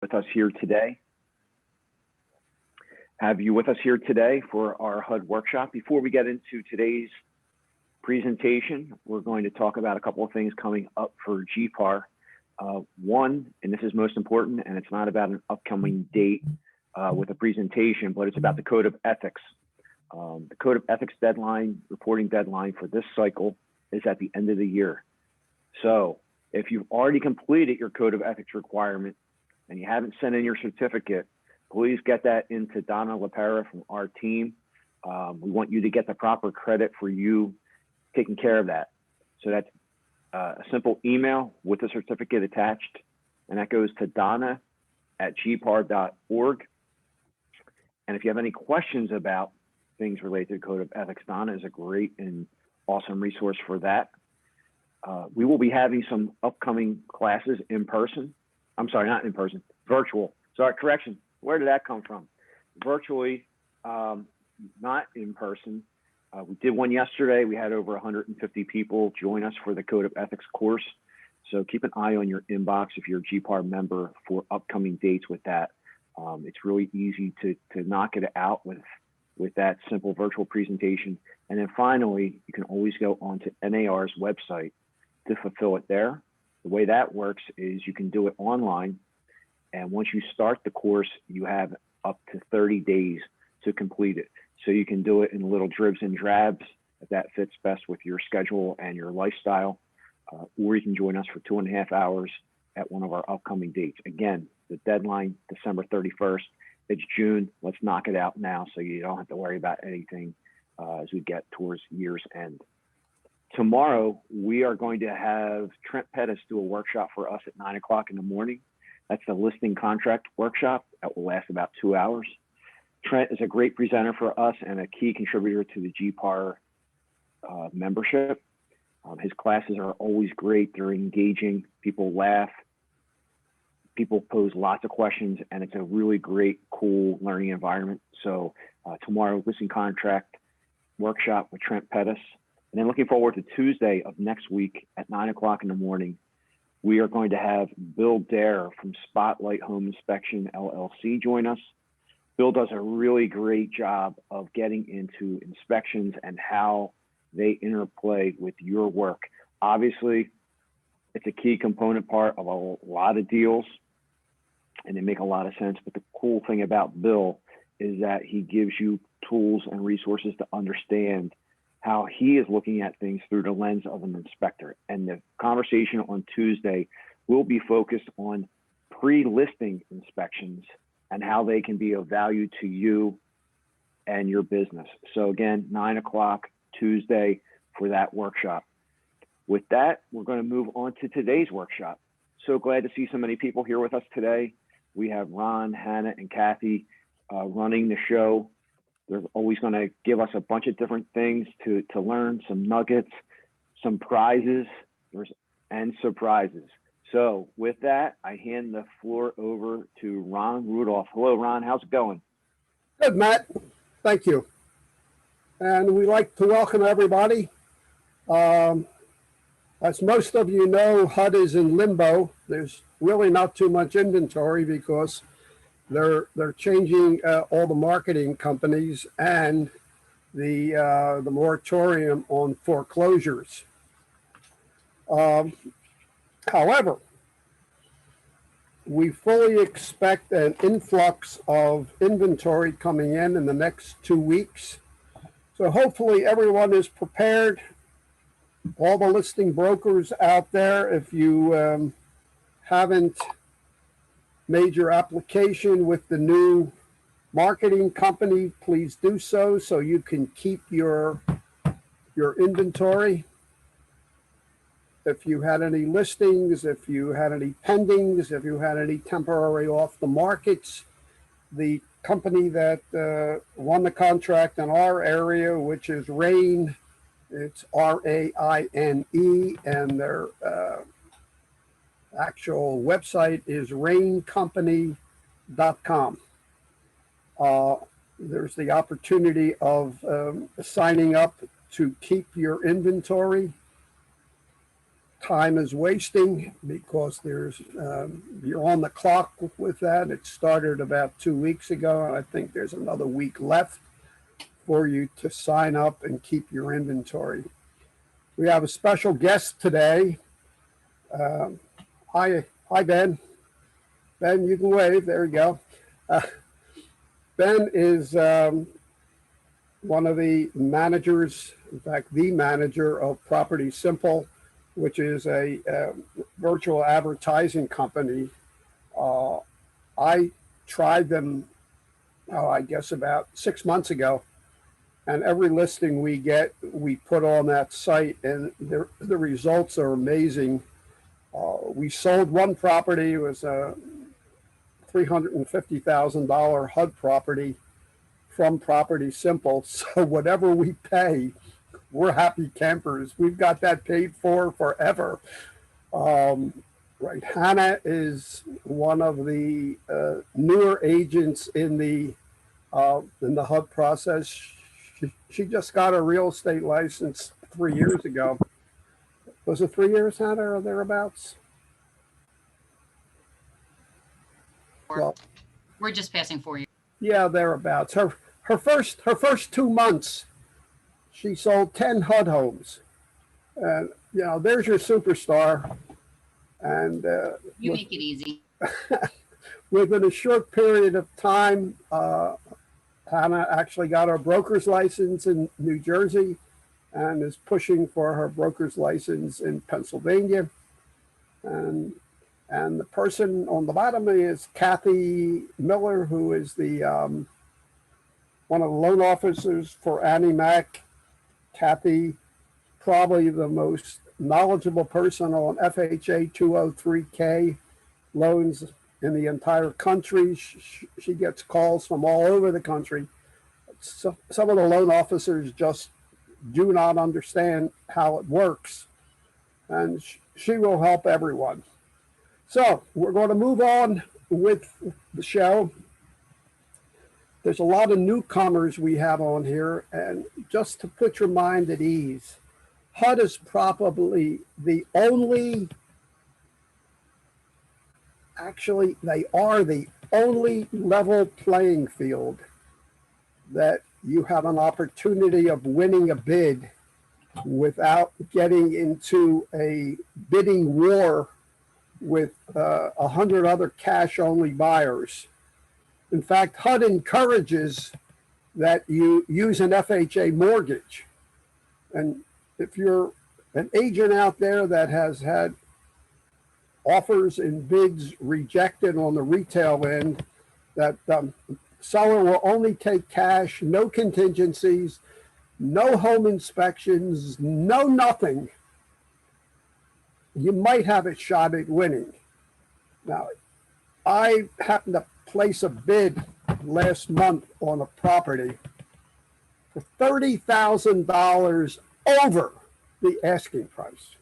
with us here today. Have you with us here today for our HUD workshop. Before we get into today's presentation, we're going to talk about a couple of things coming up for GPAR. One, and this is most important, and it's not about an upcoming date with a presentation, but it's about the Code of Ethics. The Code of Ethics deadline, reporting deadline for this cycle is at the end of the year. So if you've already completed your Code of Ethics requirement and you haven't sent in your certificate, please get that into Donna Lapteff from our team. We want you to get the proper credit for you taking care of that. So that's a simple email with the certificate attached, and that goes to donna@gpar.org. And if you have any questions about things related to Code of Ethics, Donna is a great and awesome resource for that. We will be having some upcoming classes in person. I'm sorry, not in person, virtual. Sorry, correction. Where did that come from? Virtually, not in person. We did one yesterday. We had over 150 people join us for the Code of Ethics course. So keep an eye on your inbox if you're a GPAR member for upcoming dates with that. It's really easy to knock it out with that simple virtual presentation. And then finally, you can always go onto NAR's website to fulfill it there. The way that works is you can do it online. And once you start the course, you have up to 30 days to complete it. So you can do it in little dribs and drabs if that fits best with your schedule and your lifestyle. Or you can join us for 2.5 hours at one of our upcoming dates. Again, the deadline, December 31st. It's June. Let's knock it out now so you don't have to worry about anything as we get towards year's end. Tomorrow, we are going to have Trent Pettis do a workshop for us at 9 o'clock in the morning. That's the listing contract workshop that will last about 2 hours. Trent is a great presenter for us and a key contributor to the GPAR membership. His classes are always great. They're engaging. People laugh. People pose lots of questions, and it's a really great, cool learning environment. So tomorrow, listing contract workshop with Trent Pettis. And then looking forward to Tuesday of next week at 9 o'clock in the morning, we are going to have Bill Dare from Spotlight Home Inspection LLC join us. Bill does a really great job of getting into inspections and how they interplay with your work. Obviously, it's a key component part of a lot of deals, and they make a lot of sense. But the cool thing about Bill is that he gives you tools and resources to understand how he is looking at things through the lens of an inspector. And the conversation on Tuesday will be focused on pre-listing inspections and how they can be of value to you and your business. So again, 9 o'clock Tuesday for that workshop. With that, we're going to move on to today's workshop. So glad to see so many people here with us today. We have Ron, Hana, and Cathy running the show. They're always going to give us a bunch of different things to learn, some nuggets, some prizes, and surprises. So with that, I hand the floor over to Ron Rudolph. Hello, Ron. How's it going? Good, Matt. Thank you. And we'd like to welcome everybody. As most of you know, HUD is in limbo. There's really not too much inventory because they're changing all the marketing companies and the moratorium on foreclosures. However, we fully expect an influx of inventory coming in the next 2 weeks. So hopefully everyone is prepared. All the listing brokers out there, if you haven't made your application with the new marketing company, please do so you can keep your inventory. If you had any listings, if you had any pendings, if you had any temporary off the markets, the company that won the contract in our area, which is RAINE, it's RAINE, and their actual website is raincompany.com. There's the opportunity of signing up to keep your inventory. time is wasting because there's you're on the clock with that. It started about 2 weeks ago, and I think there's another week left for you to sign up and keep your inventory. We have a special guest today. Hi, Ben. Ben, you can wave. There we go. Ben is one of the managers, in fact, the manager of Property Simple, which is a virtual advertising company. I tried them, I guess about 6 months ago, and every listing we get, we put on that site, and the results are amazing. We sold one property. It was a $350,000 HUD property from Property Simple. So whatever we pay, we're happy campers. We've got that paid for forever. Right. Hana is one of the newer agents in the HUD process. She just got a real estate license 3 years ago. Was it 3 years, Hana, or thereabouts? Well, we're just passing 4 years. Yeah, thereabouts. Her first 2 months, she sold 10 HUD homes, and you know, there's your superstar. And you make it easy. Within a short period of time, Hana actually got her broker's license in New Jersey and is pushing for her broker's license in Pennsylvania. And the person on the bottom is Cathy Miller, who is the one of the loan officers for AnnieMae. Cathy, probably the most knowledgeable person on FHA 203K loans in the entire country. She gets calls from all over the country. So, some of the loan officers just do not understand how it works, and she will help everyone. So we're going to move on with the show. There's a lot of newcomers we have on here, and just to put your mind at ease, HUD is probably the only, actually, they are the only level playing field that you have an opportunity of winning a bid without getting into a bidding war with 100 other cash-only buyers. In fact, HUD encourages that you use an FHA mortgage. And if you're an agent out there that has had offers and bids rejected on the retail end, that seller will only take cash, no contingencies, no home inspections, no nothing, you might have a shot at winning. Now, I happened to place a bid last month on a property for $30,000 over the asking price.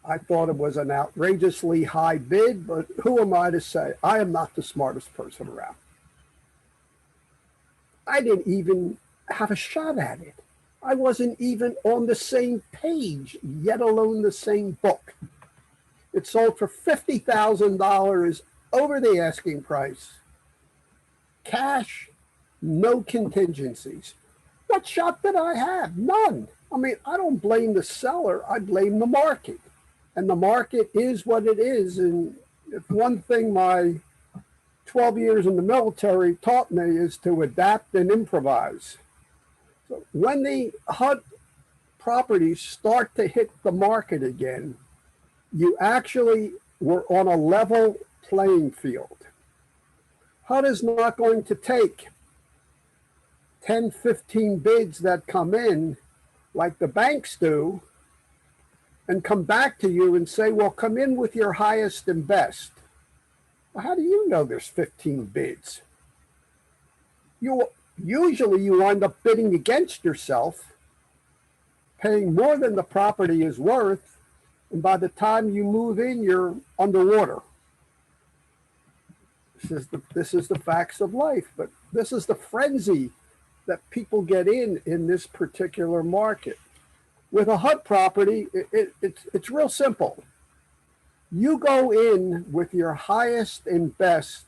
I thought it was an outrageously high bid, but who am I to say? I am not the smartest person around. I didn't even have a shot at it. I wasn't even on the same page, yet alone the same book. It sold for $50,000 over the asking price. Cash, no contingencies. What shot did I have? None. I mean, I don't blame the seller. I blame the market. And the market is what it is. And if one thing my 12 years in the military taught me is to adapt and improvise. So when the HUD properties start to hit the market again, you actually were on a level playing field. HUD is not going to take 10, 15 bids that come in like the banks do and come back to you and say, well, come in with your highest and best. Well, how do you know there's 15 bids? Usually you wind up bidding against yourself, paying more than the property is worth, and by the time you move in, you're underwater. This is the facts of life, but this is the frenzy that people get in this particular market. With a HUD property, it's real simple. You go in with your highest and best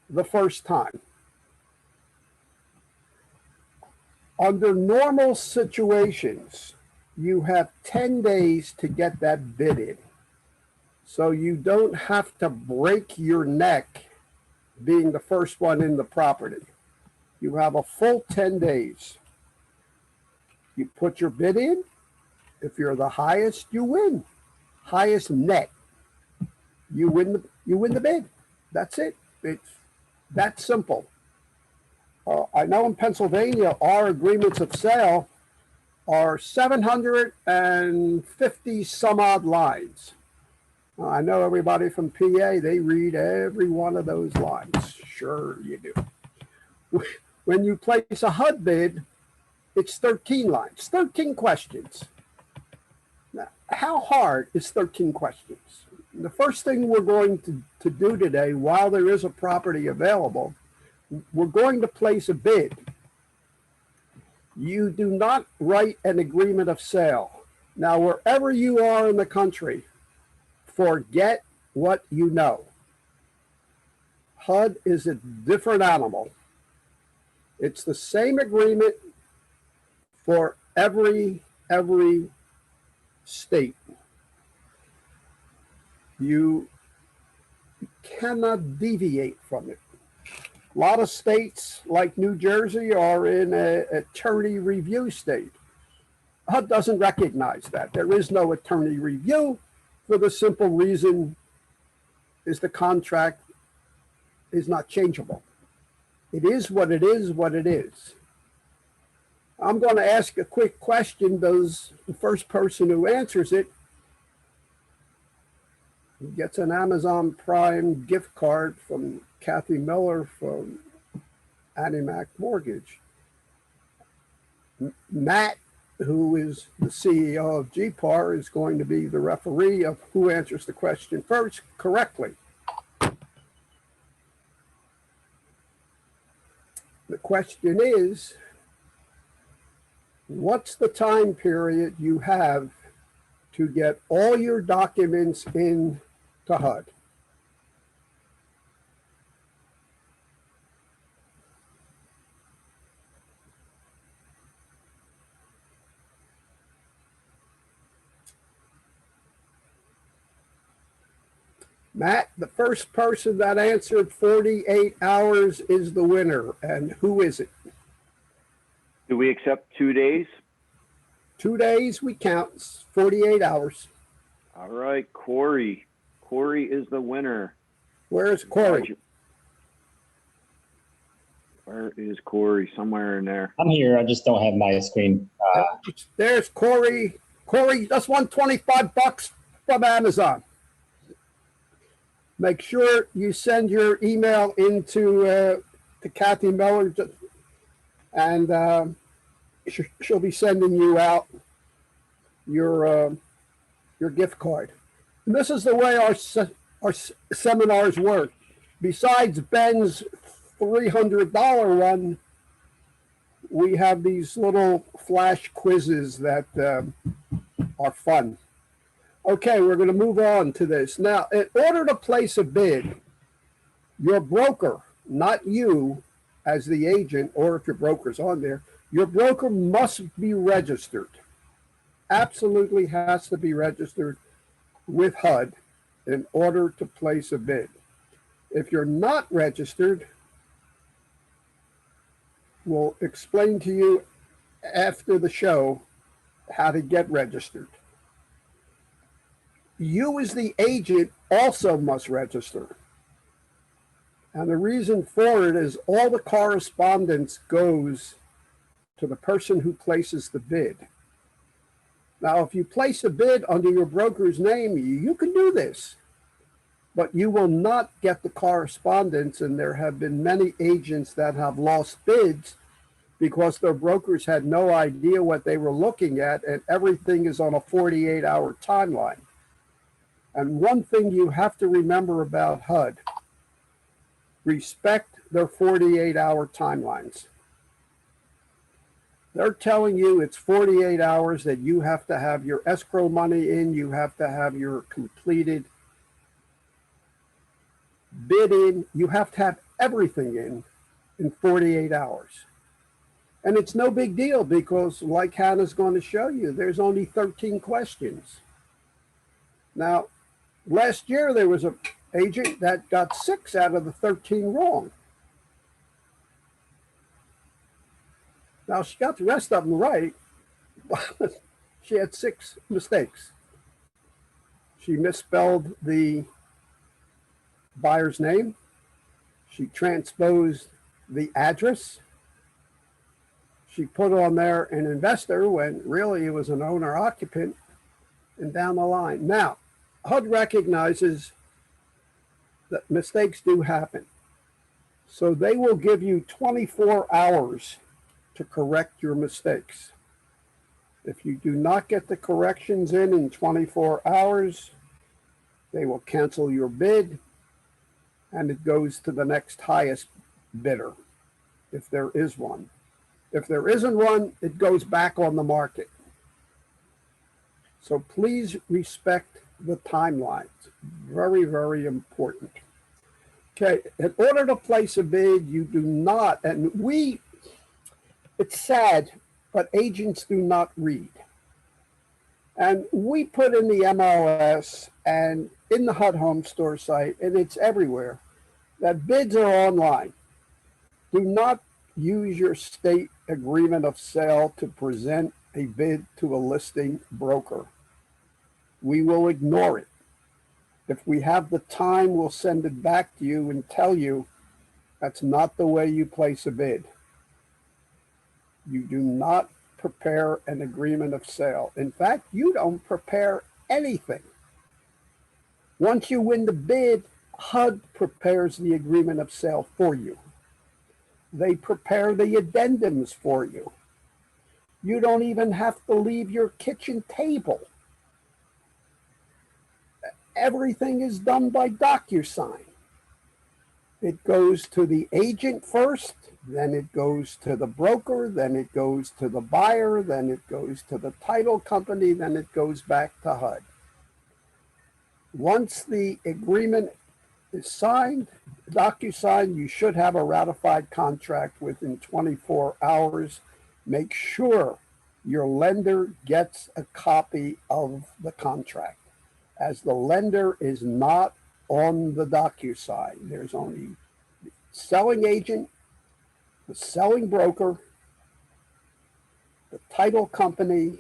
the first time. Under normal situations, you have 10 days to get that bid in. So you don't have to break your neck being the first one in the property. You have a full 10 days. You put your bid in. If you're the highest, you win. Highest net. You win the bid. That's it. It's that simple. I know in Pennsylvania, our agreements of sale are 750 some odd lines. I know everybody from PA, they read every one of those lines. Sure you do. When you place a HUD bid, it's 13 lines, 13 questions. Now, how hard is 13 questions? The first thing we're going to do today, while there is a property available, we're going to place a bid. You do not write an agreement of sale. Now, wherever you are in the country, forget what you know. HUD is a different animal. It's the same agreement for every state. You cannot deviate from it. A lot of states like New Jersey are in an attorney review state. HUD doesn't recognize that. There is no attorney review for the simple reason is the contract is not changeable. It is what it is, what it is. I'm going to ask a quick question. Does the first person who answers it gets an Amazon Prime gift card from Cathy Miller from AnnieMae Mortgage. Matt, who is the CEO of GPAR, is going to be the referee of who answers the question first correctly. The question is, what's the time period you have to get all your documents in to HUD? Matt, the first person that answered 48 hours is the winner. And who is it? Do we accept 2 days? 2 days, we count, 48 hours. All right, Corey. Corey is the winner. Where is Corey? Where is Corey? Somewhere in there. I'm here. I just don't have my screen. There's Corey. Corey just won 25 bucks from Amazon. Make sure you send your email into to Cathy Miller, and she'll be sending you out your gift card. And this is the way our seminars work. Besides Ben's $300 one, we have these little flash quizzes that are fun. Okay, we're going to move on to this. Now, in order to place a bid, your broker, not you as the agent, or if your broker's on there, your broker must be registered. Absolutely has to be registered with HUD in order to place a bid. If you're not registered, we'll explain to you after the show how to get registered. You as the agent also must register. And the reason for it is all the correspondence goes to the person who places the bid. Now, if you place a bid under your broker's name, you can do this, but you will not get the correspondence. And there have been many agents that have lost bids because their brokers had no idea what they were looking at, and everything is on a 48-hour timeline. And one thing you have to remember about HUD, respect their 48-hour timelines. They're telling you it's 48 hours, that you have to have your escrow money in, you have to have your completed bid in, you have to have everything in 48 hours. And it's no big deal because, like Hannah's going to show you, there's only 13 questions. Now, last year there was an agent that got 6 out of the 13 wrong. Now, she got the rest of them right, but she had 6 mistakes. She misspelled the buyer's name. She transposed the address. She put on there an investor when really it was an owner occupant, and down the line. Now, HUD recognizes that mistakes do happen. So they will give you 24 hours to correct your mistakes. If you do not get the corrections in 24 hours, they will cancel your bid and it goes to the next highest bidder, if there is one. If there isn't one, it goes back on the market. So please respect the timelines. Very, very important. Okay, in order to place a bid, you do not, and it's sad, but agents do not read. And we put in the MLS and in the HUD Home Store site, and it's everywhere, that bids are online. Do not use your state agreement of sale to present a bid to a listing broker. We will ignore it. If we have the time, we'll send it back to you and tell you that's not the way you place a bid. You do not prepare an agreement of sale. In fact, you don't prepare anything. Once you win the bid, HUD prepares the agreement of sale for you. They prepare the addendums for you. You don't even have to leave your kitchen table. Everything is done by DocuSign. It goes to the agent first, then it goes to the broker, then it goes to the buyer, then it goes to the title company, then it goes back to HUD. Once the agreement is signed, DocuSign, you should have a ratified contract within 24 hours. Make sure your lender gets a copy of the contract, as the lender is not on the DocuSign. There's only the selling agent, the selling broker, the title company,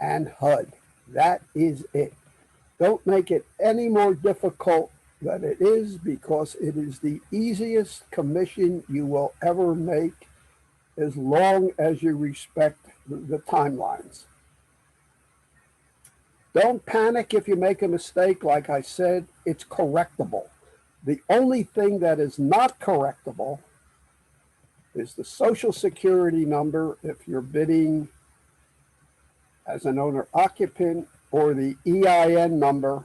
and HUD. That is it. Don't make it any more difficult than it is, because it is the easiest commission you will ever make, as long as you respect the timelines. Don't panic if you make a mistake. Like I said, it's correctable. The only thing that is not correctable is the Social Security number if you're bidding as an owner occupant, or the EIN number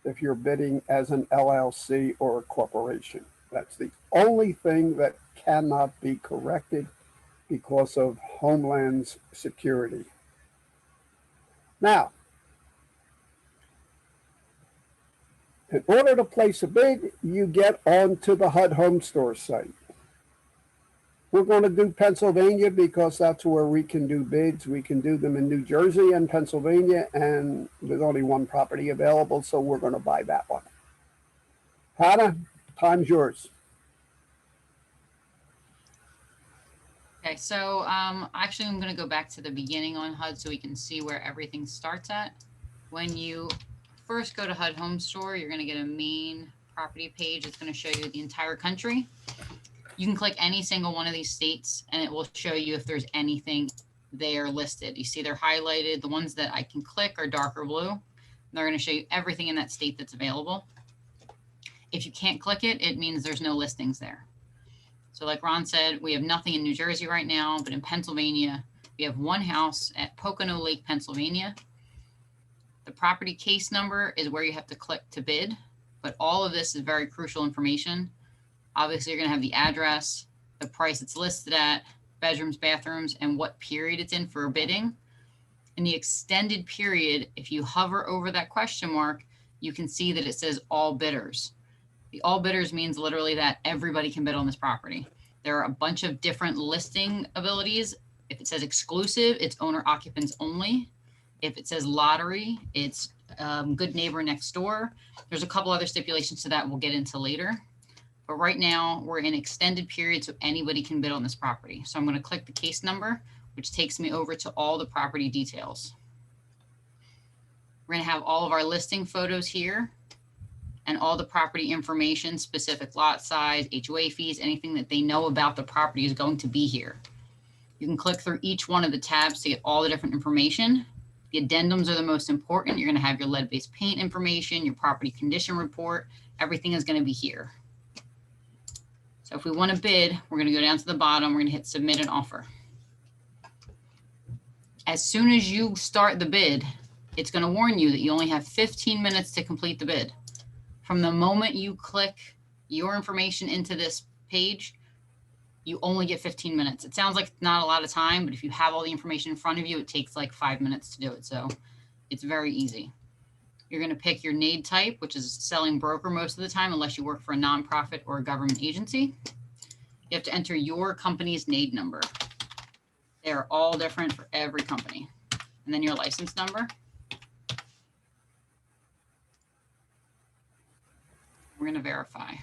if you're bidding as an LLC or a corporation. That's the only thing that cannot be corrected because of Homeland Security. Now, in order to place a bid, you get onto the HUD Home Store site. We're going to do Pennsylvania because that's where we can do bids. We can do them in New Jersey and Pennsylvania, and there's only one property available, so we're going to buy that one. Hana, time's yours. Okay, so actually I'm going to go back to the beginning on HUD so we can see where everything starts at. When you first go to HUD Home Store, you're going to get a main property page. It's going to show you the entire country. You can click any single one of these states and it will show you if there's anything there listed. You see they're highlighted. The ones that I can click are darker blue. They're going to show you everything in that state that's available. If you can't click it, it means there's no listings there. So like Ron said, we have nothing in New Jersey right now, but in Pennsylvania, we have one house at Pocono Lake, Pennsylvania. The property case number is where you have to click to bid, but all of this is very crucial information. Obviously, you're going to have the address, the price it's listed at, bedrooms, bathrooms, and what period it's in for bidding. In the extended period, if you hover over that question mark, you can see that it says all bidders. The all bidders means literally that everybody can bid on this property. There are a bunch of different listing abilities. If it says exclusive, it's owner occupants only. If it says lottery, it's good neighbor next door. There's a couple other stipulations to that we'll get into later. But right now we're in extended period, so anybody can bid on this property. So I'm going to click the case number, which takes me over to all the property details. We're going to have all of our listing photos here and all the property information, specific lot size, HOA fees, anything that they know about the property is going to be here. You can click through each one of the tabs to get all the different information. The addendums are the most important. You're going to have your lead-based paint information, your property condition report. Everything is going to be here. So if we want to bid, we're going to go down to the bottom. We're going to hit submit an offer. As soon as you start the bid, it's going to warn you that you only have 15 minutes to complete the bid. From the moment you click your information into this page, you only get 15 minutes. It sounds like not a lot of time, but if you have all the information in front of you, it takes like 5 minutes to do it. So it's very easy. You're going to pick your NAID type, which is selling broker most of the time, unless you work for a nonprofit or a government agency. You have to enter your company's NAID number. They're all different for every company. And then your license number. We're going to verify.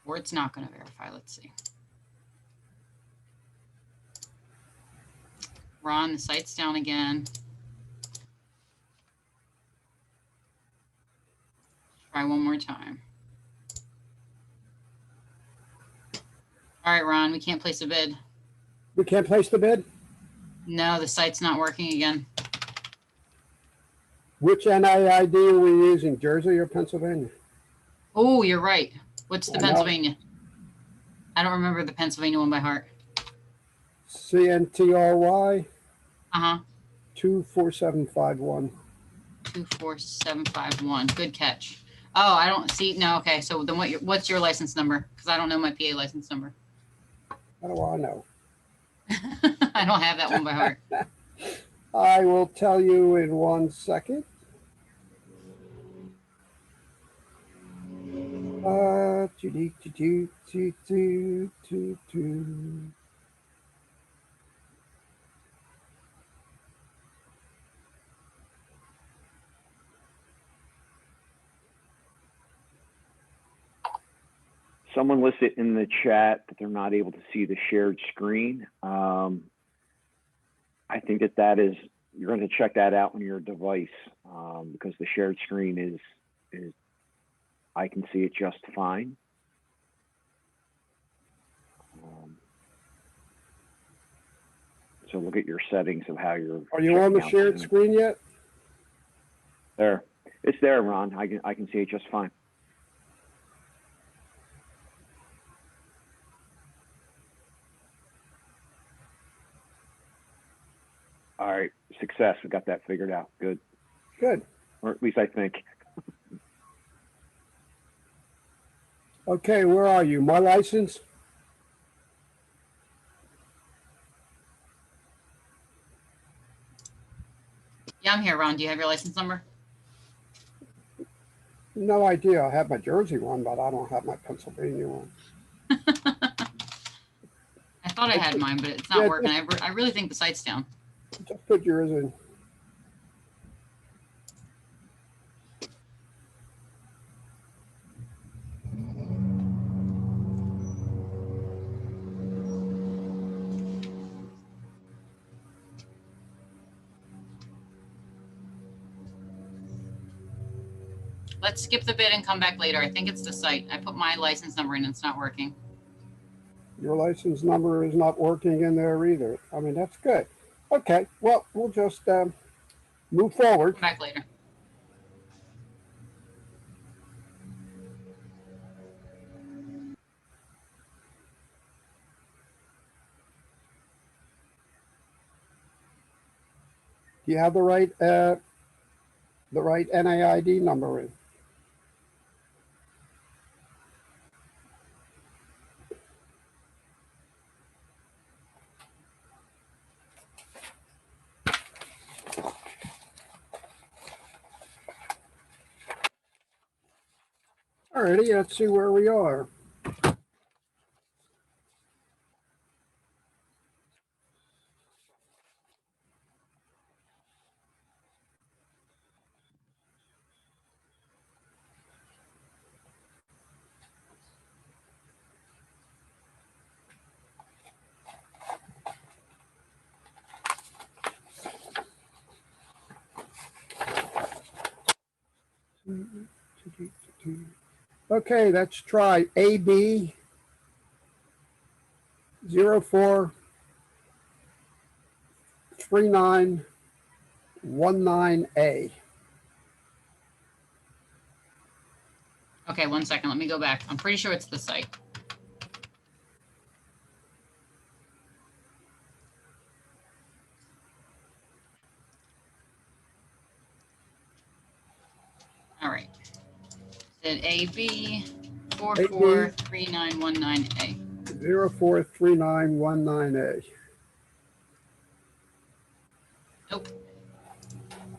Or it's not going to verify. Let's see. Ron, the site's down again. Try one more time. All right, Ron, we can't place a bid. We can't place the bid? No, the site's not working again. Which NIID are we using, Jersey or Pennsylvania? Oh, you're right. What's the I know. Pennsylvania? I don't remember the Pennsylvania one by heart. CNTRY Uh-huh. 24751. 24751. Good catch. Oh, I don't see. No, okay. So then what's your license number? Because I don't know my PA license number. How do I know? I don't have that one by heart. I will tell you in 1 second. Someone listed in the chat that they're not able to see the shared screen. I think that is, you're going to check that out on your device because the shared screen is, I can see it just fine. So look at your settings of how you're. Are you on the shared screen yet? There, it's there, Ron. I can see it just fine. All right, success. We got that figured out. Good. Good. Or at least I think. Okay, where are you? My license? Yeah, I'm here, Ron. Do you have your license number? No idea. I have my Jersey one, but I don't have my Pennsylvania one. I thought I had mine, but it's not Yeah, working. I really think the site's down. Just put yours in. Let's skip the bid and come back later. I think it's the site. I put my license number in and it's not working. Your license number is not working in there either. I mean, that's good. Okay, well, we'll just move forward. Come back later. Do you have the right NIID number in? Alrighty, let's see where we are. Okay, let's try AB 043919A. Okay, 1 second. Let me go back. I'm pretty sure it's the site. All right. Said AB 443919A. 043919A. Nope.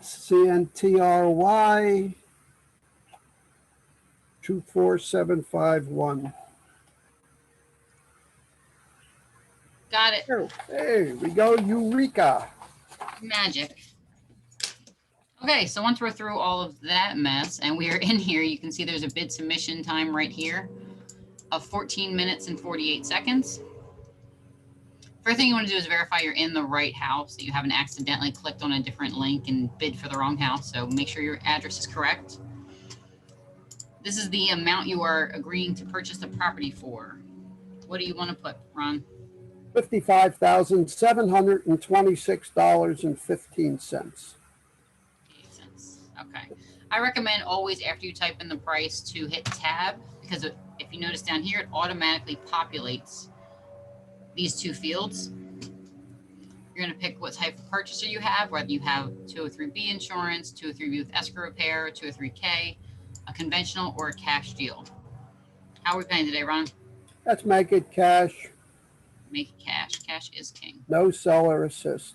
CNTRY 24751. Got it. Oh, hey, we go, Eureka. Magic. Okay, so once we're through all of that mess and we are in here, you can see there's a bid submission time right here of 14 minutes and 48 seconds. First thing you want to do is verify you're in the right house, that you haven't accidentally clicked on a different link and bid for the wrong house. So make sure your address is correct. This is the amount you are agreeing to purchase the property for. What do you want to put, Ron? $55,726.15. Okay. I recommend always after you type in the price to hit tab, because if you notice down here, it automatically populates these two fields. You're going to pick what type of purchaser you have, whether you have 203B insurance, 203B with escrow repair, 203K, a conventional or a cash deal. How are we paying today, Ron? Let's make it cash, Make it cash. Cash is king. no seller assist.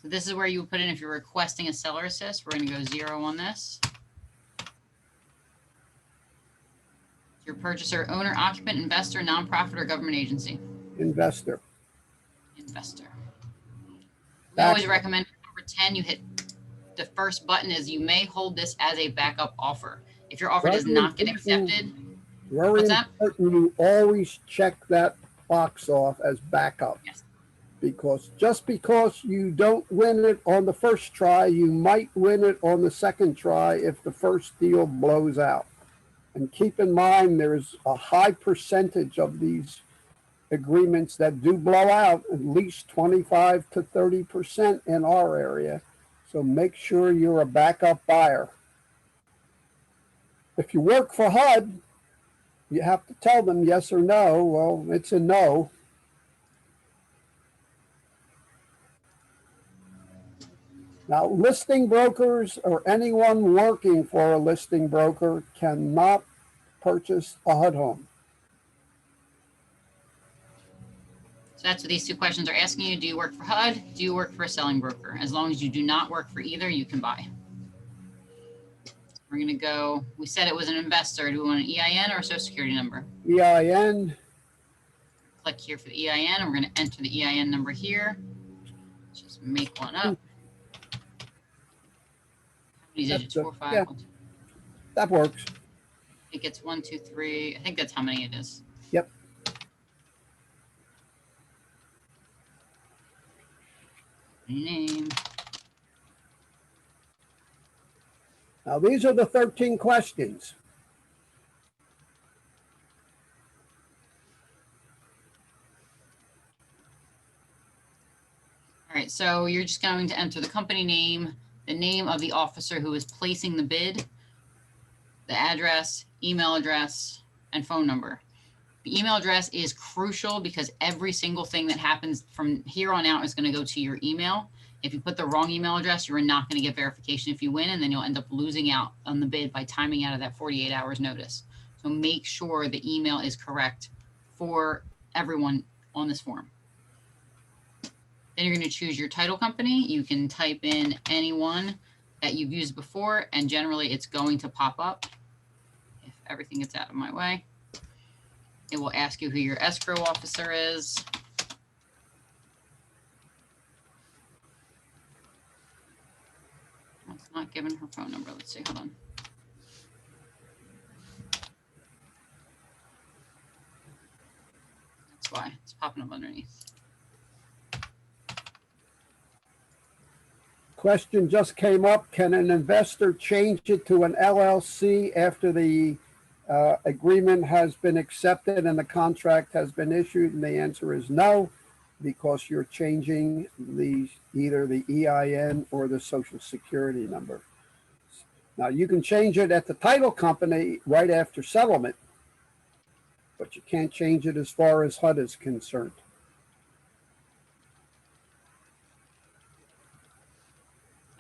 So this is where you would put in if you're requesting a seller assist. We're going to go 0 on this. Your purchaser, owner, occupant, investor, nonprofit, or government agency? Investor. Investor. We Back- always recommend number 10, you hit the first button is you may hold this as a backup offer. If your offer does not get accepted, Very What's that? important you always check that box off as backup. Yes. Because just because you don't win it on the first try, you might win it on the second try if the first deal blows out. And keep in mind, there's a high percentage of these agreements that do blow out, at least 25 to 30% in our area. So make sure you're a backup buyer. If you work for HUD, you have to tell them yes or no. Well, it's a no. Now, listing brokers or anyone working for a listing broker cannot purchase a HUD home. so that's what these two questions are asking you. Do you work for HUD? Do you work for a selling broker? As long as you do not work for either, you can buy. We're going to go, we said it was an investor. Do we want an EIN or a social security number? EIN, Click here for the EIN, and we're going to enter the EIN number here. Just make one up. How many digits? That's 4, 5. yeah. That works. I think it's 1, 2, 3. I think that's how many it is. Yep. Name. Now, these are the 13 questions. All right, so you're just going to enter the company name, the name of the officer who is placing the bid, the address, email address, and phone number. The email address is crucial because every single thing that happens from here on out is going to go to your email. If you put the wrong email address, you're not going to get verification if you win, and then you'll end up losing out on the bid by timing out of that 48 hours notice. So make sure the email is correct for everyone on this form. Then you're going to choose your title company. You can type in anyone that you've used before, and generally it's going to pop up. If everything gets out of my way. It will ask you who your escrow officer is. It's not giving her phone number. Let's see, hold on. That's why it's popping up underneath. Question just came up. Can an investor change it to an LLC after the agreement has been accepted and the contract has been issued? And the answer is no, because you're changing either the EIN or the social security number. Now, you can change it at the title company right after settlement, but you can't change it as far as HUD is concerned.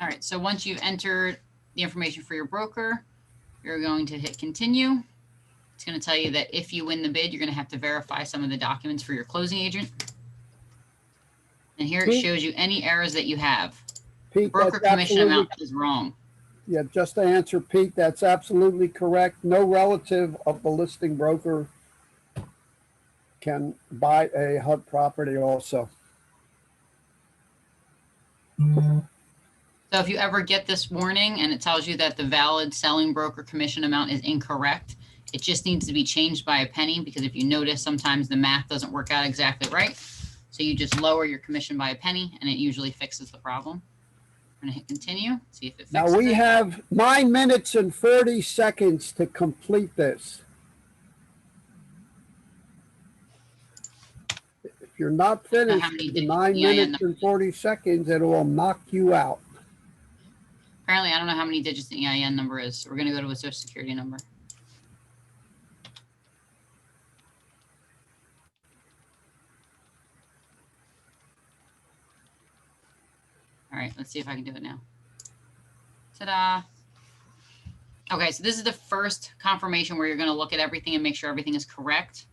All right, so once you've entered the information for your broker, you're going to hit continue. It's going to tell you that if you win the bid, you're going to have to verify some of the documents for your closing agent. And here it shows you any errors that you have. Pete, Broker that's commission absolutely, amount is wrong. yeah, just to answer Pete, that's absolutely correct. No relative of the listing broker can buy a HUD property also. So if you ever get this warning and it tells you that the valid selling broker commission amount is incorrect, it just needs to be changed by a penny, because if you notice, sometimes the math doesn't work out exactly right. So you just lower your commission by a penny and it usually fixes the problem. I'm gonna hit continue, see if it fixes Now we it. have 9 minutes and 40 seconds to complete this. If you're not finished how many in digits 9 the EIN minutes and 40 seconds, it will knock you out. Apparently, I don't know how many digits the EIN number is. So we're gonna go to a social security number. All right, let's see if I can do it now. Ta-da. Okay, so this is the first confirmation where you're going to look at everything and make sure everything is correct.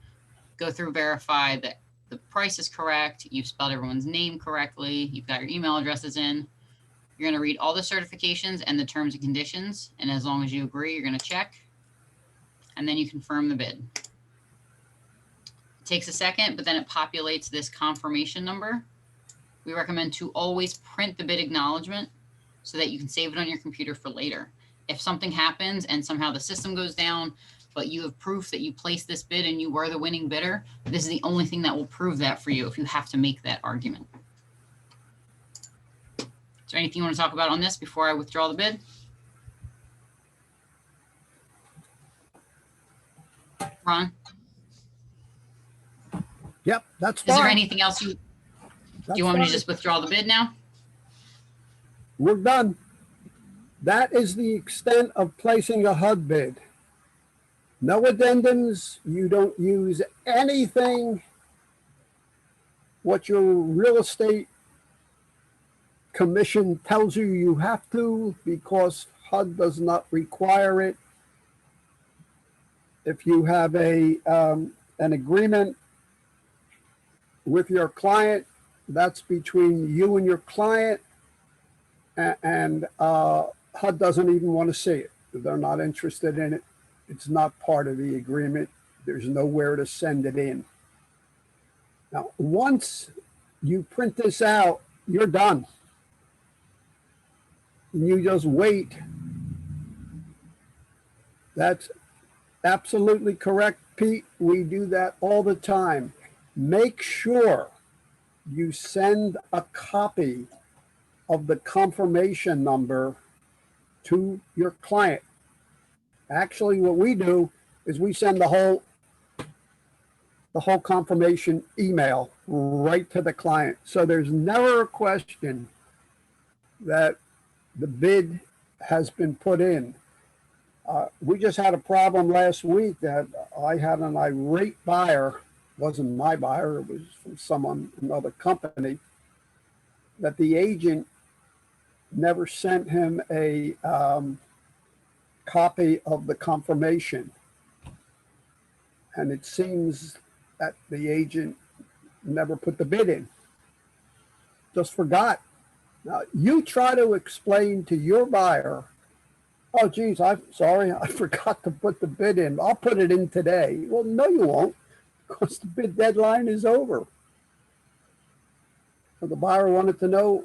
Go through, verify that the price is correct. You've spelled everyone's name correctly. You've got your email addresses in. You're going to read all the certifications and the terms and conditions. And as long as you agree, you're going to check. And then you confirm the bid. It takes a second, but then it populates this confirmation number. We recommend to always print the bid acknowledgement so that you can save it on your computer for later. If something happens and somehow the system goes down, but you have proof that you placed this bid and you were the winning bidder, this is the only thing that will prove that for you if you have to make that argument. Is there anything you want to talk about on this before I withdraw the bid? Ron? Yep, that's Is there fine. anything else do you want me to just withdraw the bid now? We're done. That is the extent of placing a HUD bid. No addendums. You don't use anything what your real estate commission tells you you have to, because HUD does not require it. If you have an agreement with your client, that's between you and your client, and HUD doesn't even want to see it. They're not interested in it. It's not part of the agreement. There's nowhere to send it in. Now, once you print this out, you're done. And you just wait. That's absolutely correct, Pete. We do that all the time. Make sure you send a copy of the confirmation number to your client. Actually, what we do is we send the whole confirmation email right to the client. So there's never a question that the bid has been put in. We just had a problem last week that I had an irate buyer. Wasn't my buyer, it was from another company, that the agent never sent him a copy of the confirmation. And it seems that the agent never put the bid in, just forgot. Now, you try to explain to your buyer Oh, geez, I'm sorry. I forgot to put the bid in. I'll put it in today. Well, no, you won't, because the bid deadline is over. So the buyer wanted to know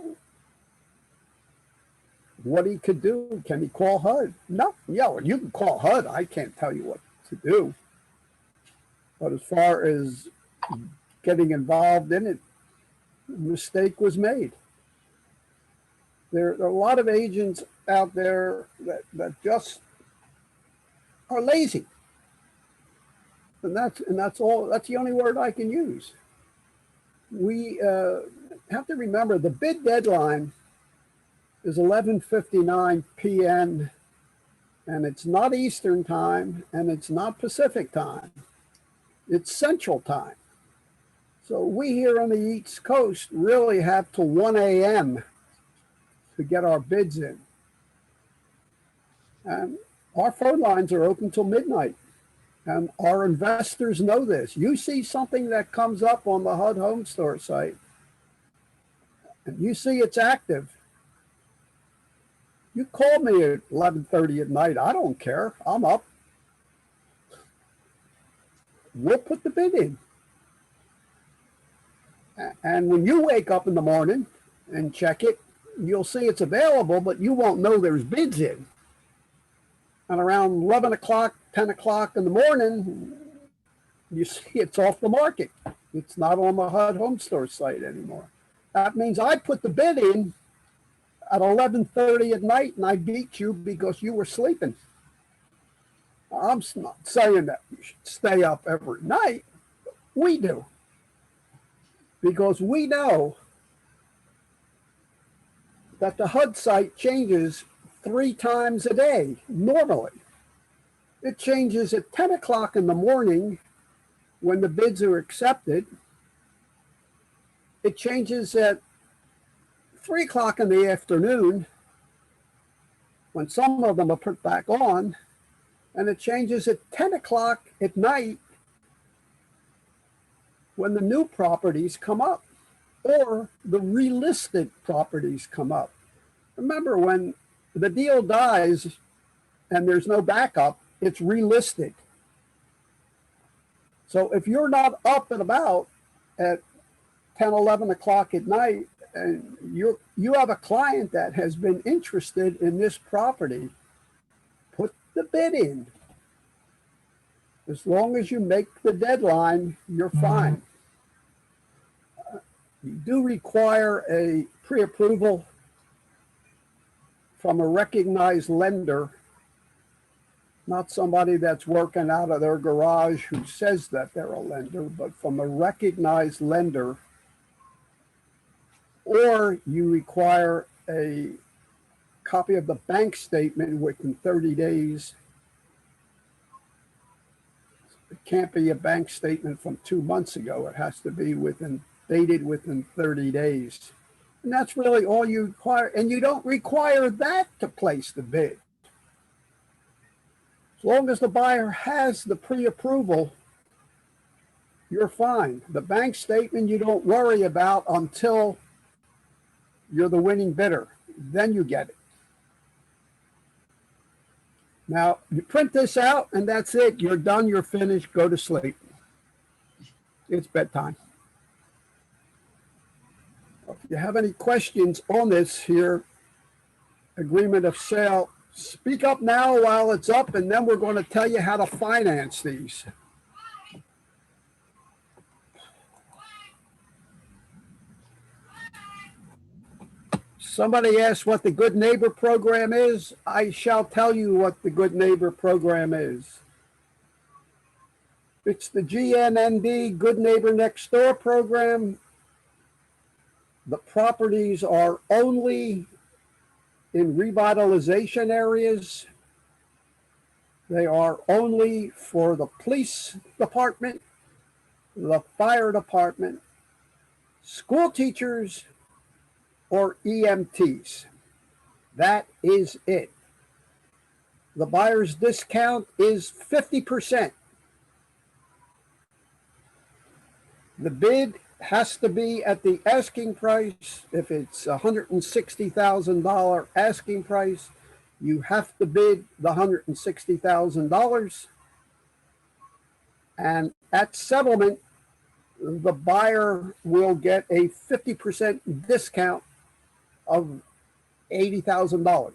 what he could do. Can he call HUD? No, yeah, well, you can call HUD. I can't tell you what to do. But as far as getting involved in it, a mistake was made. There are a lot of agents out there that just are lazy. And that's all. That's the only word I can use. We have to remember the bid deadline is 11:59 p.m. and it's not Eastern time and it's not Pacific time. It's Central time. So we here on the East Coast really have till 1 a.m. to get our bids in. And our phone lines are open till midnight. And our investors know this. You see something that comes up on the HUD Home Store site, and you see it's active, you call me at 11:30 at night. I don't care. I'm up. We'll put the bid in. And when you wake up in the morning and check it, you'll see it's available, but you won't know there's bids in. And around 11 o'clock, 10 o'clock in the morning, you see it's off the market. It's not on the HUD Home Store site anymore. That means I put the bid in at 11:30 at night and I beat you because you were sleeping. I'm not saying that you should stay up every night. We do. Because we know that the HUD site changes 3 times a day normally. It changes at 10 o'clock in the morning when the bids are accepted. It changes at 3 o'clock in the afternoon when some of them are put back on, and it changes at 10 o'clock at night when the new properties come up or the relisted properties come up. Remember, when the deal dies and there's no backup, it's relisted. So if you're not up and about at 10, 11 o'clock at night, and you have a client that has been interested in this property, put the bid in. As long as you make the deadline, you're fine. You do require a pre-approval from a recognized lender, not somebody that's working out of their garage who says that they're a lender, but from a recognized lender. Or you require a copy of the bank statement within 30 days. It can't be a bank statement from 2 months ago. It has to be dated within 30 days. And that's really all you require. And you don't require that to place the bid. As long as the buyer has the pre-approval, you're fine. The bank statement you don't worry about until you're the winning bidder. Then you get it. Now, you print this out and that's it. You're done, you're finished, go to sleep. It's bedtime. If you have any questions on this here, agreement of sale, speak up now while it's up, and then we're going to tell you how to finance these. Somebody asked what the Good Neighbor Program is. I shall tell you what the Good Neighbor Program is. It's the GNND, Good Neighbor Next Door program. The properties are only in revitalization areas. They are only for the police department, the fire department, school teachers, or EMTs. That is it. The buyer's discount is 50%. The bid has to be at the asking price. If it's $160,000 asking price, You have to bid the $160,000, and at settlement, the buyer will get a 50% discount of $80,000.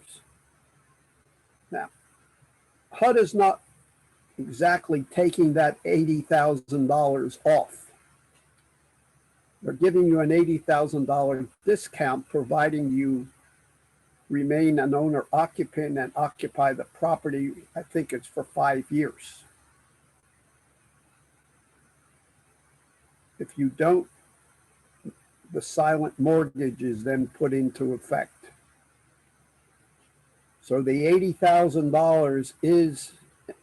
Now, HUD is not exactly taking that $80,000 off. They're giving you an $80,000 discount, providing you remain an owner occupant and occupy the property. I think it's for 5 years. If you don't, the silent mortgage is then put into effect. So the $80,000 is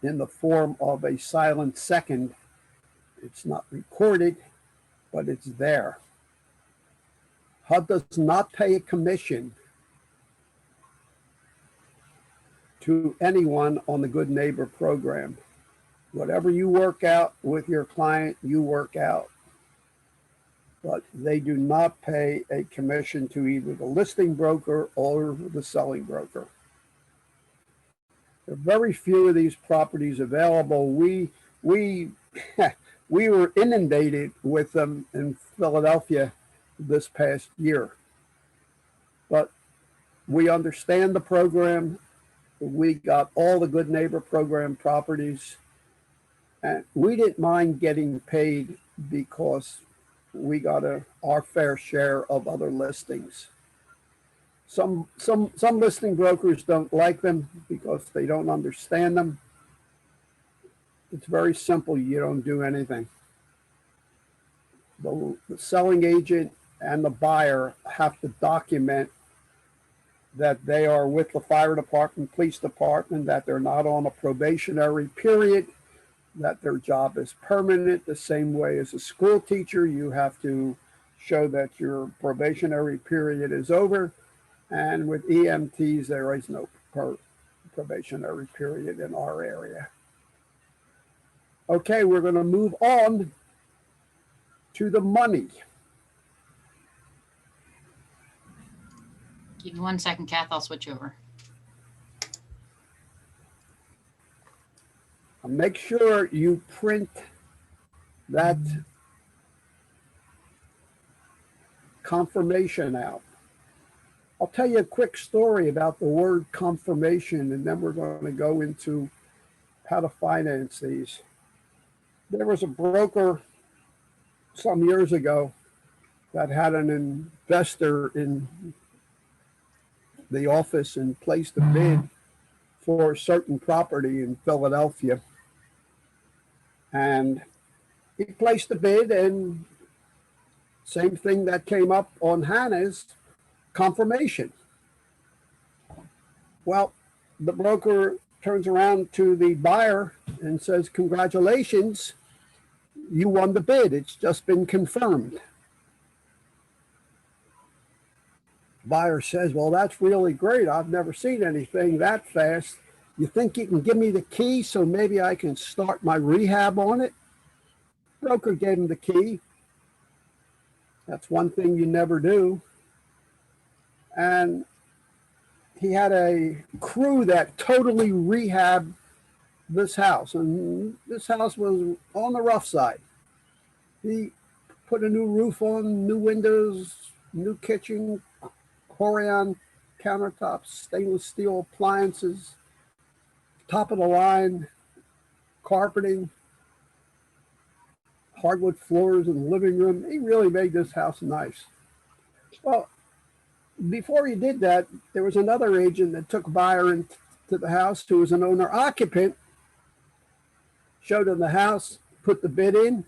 in the form of a silent second. It's not recorded, but it's there. HUD does not pay a commission to anyone on the Good Neighbor program. Whatever you work out with your client, you work out. But they do not pay a commission to either the listing broker or the selling broker. There are very few of these properties available. We were inundated with them in Philadelphia this past year. But we understand the program. We got all the Good Neighbor program properties, and we didn't mind getting paid because we got our fair share of other listings. Some listing brokers don't like them because they don't understand them. It's very simple. You don't do anything. The selling agent and the buyer have to document that they are with the fire department, police department, that they're not on a probationary period, that their job is permanent. The same way as a school teacher, you have to show that your probationary period is over. And with EMTs, there is no probationary period in our area. Okay, we're going to move on to the money. Give me 1 second, Kath, I'll switch over. Make sure you print that confirmation out. I'll tell you a quick story about the word confirmation, and then we're going to go into how to finance these. There was a broker some years ago that had an investor in the office and placed a bid for a certain property in Philadelphia. And he placed a bid, and same thing that came up on Hana's confirmation. Well, the broker turns around to the buyer and says, "Congratulations, you won the bid. It's just been confirmed." Buyer says, "Well, that's really great. I've never seen anything that fast. You think you can give me the key so maybe I can start my rehab on it?" Broker gave him the key. That's one thing you never do. And he had a crew that totally rehabbed this house. And this house was on the rough side. He put a new roof on, new windows, new kitchen, Corian countertops, stainless steel appliances, top of the line carpeting, hardwood floors in the living room. He really made this house nice. Well, before he did that, there was another agent that took a buyer into the house who was an owner occupant, showed him the house, put the bid in.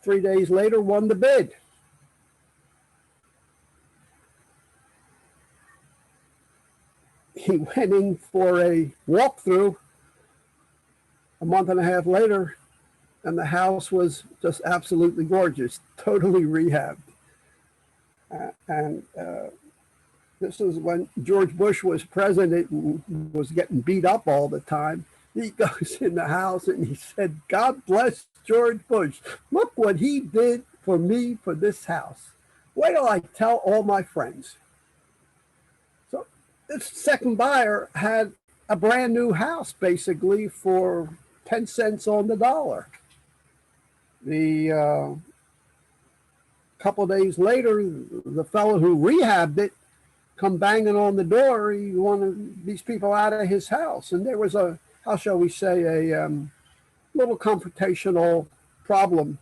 3 days later, won the bid. He went in for a walkthrough a month and a half later, and the house was just absolutely gorgeous, totally rehabbed. This is when George Bush was president and was getting beat up all the time. He goes in the house and he said, "God bless George Bush. Look what he did for me for this house. Wait till I tell all my friends." So this second buyer had a brand new house basically for 10 cents on the dollar. The couple of days later, the fellow who rehabbed it come banging on the door. He wanted these people out of his house. And there was a, how shall we say, a little confrontational problem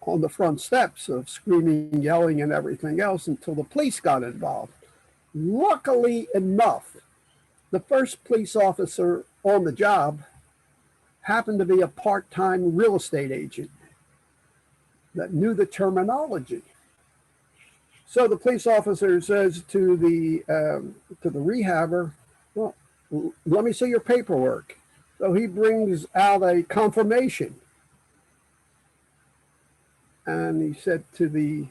on the front steps of screaming, yelling, and everything else until the police got involved. Luckily enough, the first police officer on the job happened to be a part-time real estate agent that knew the terminology. So the police officer says to the rehabber, well, let me see your paperwork. So he brings out a confirmation. And he said to the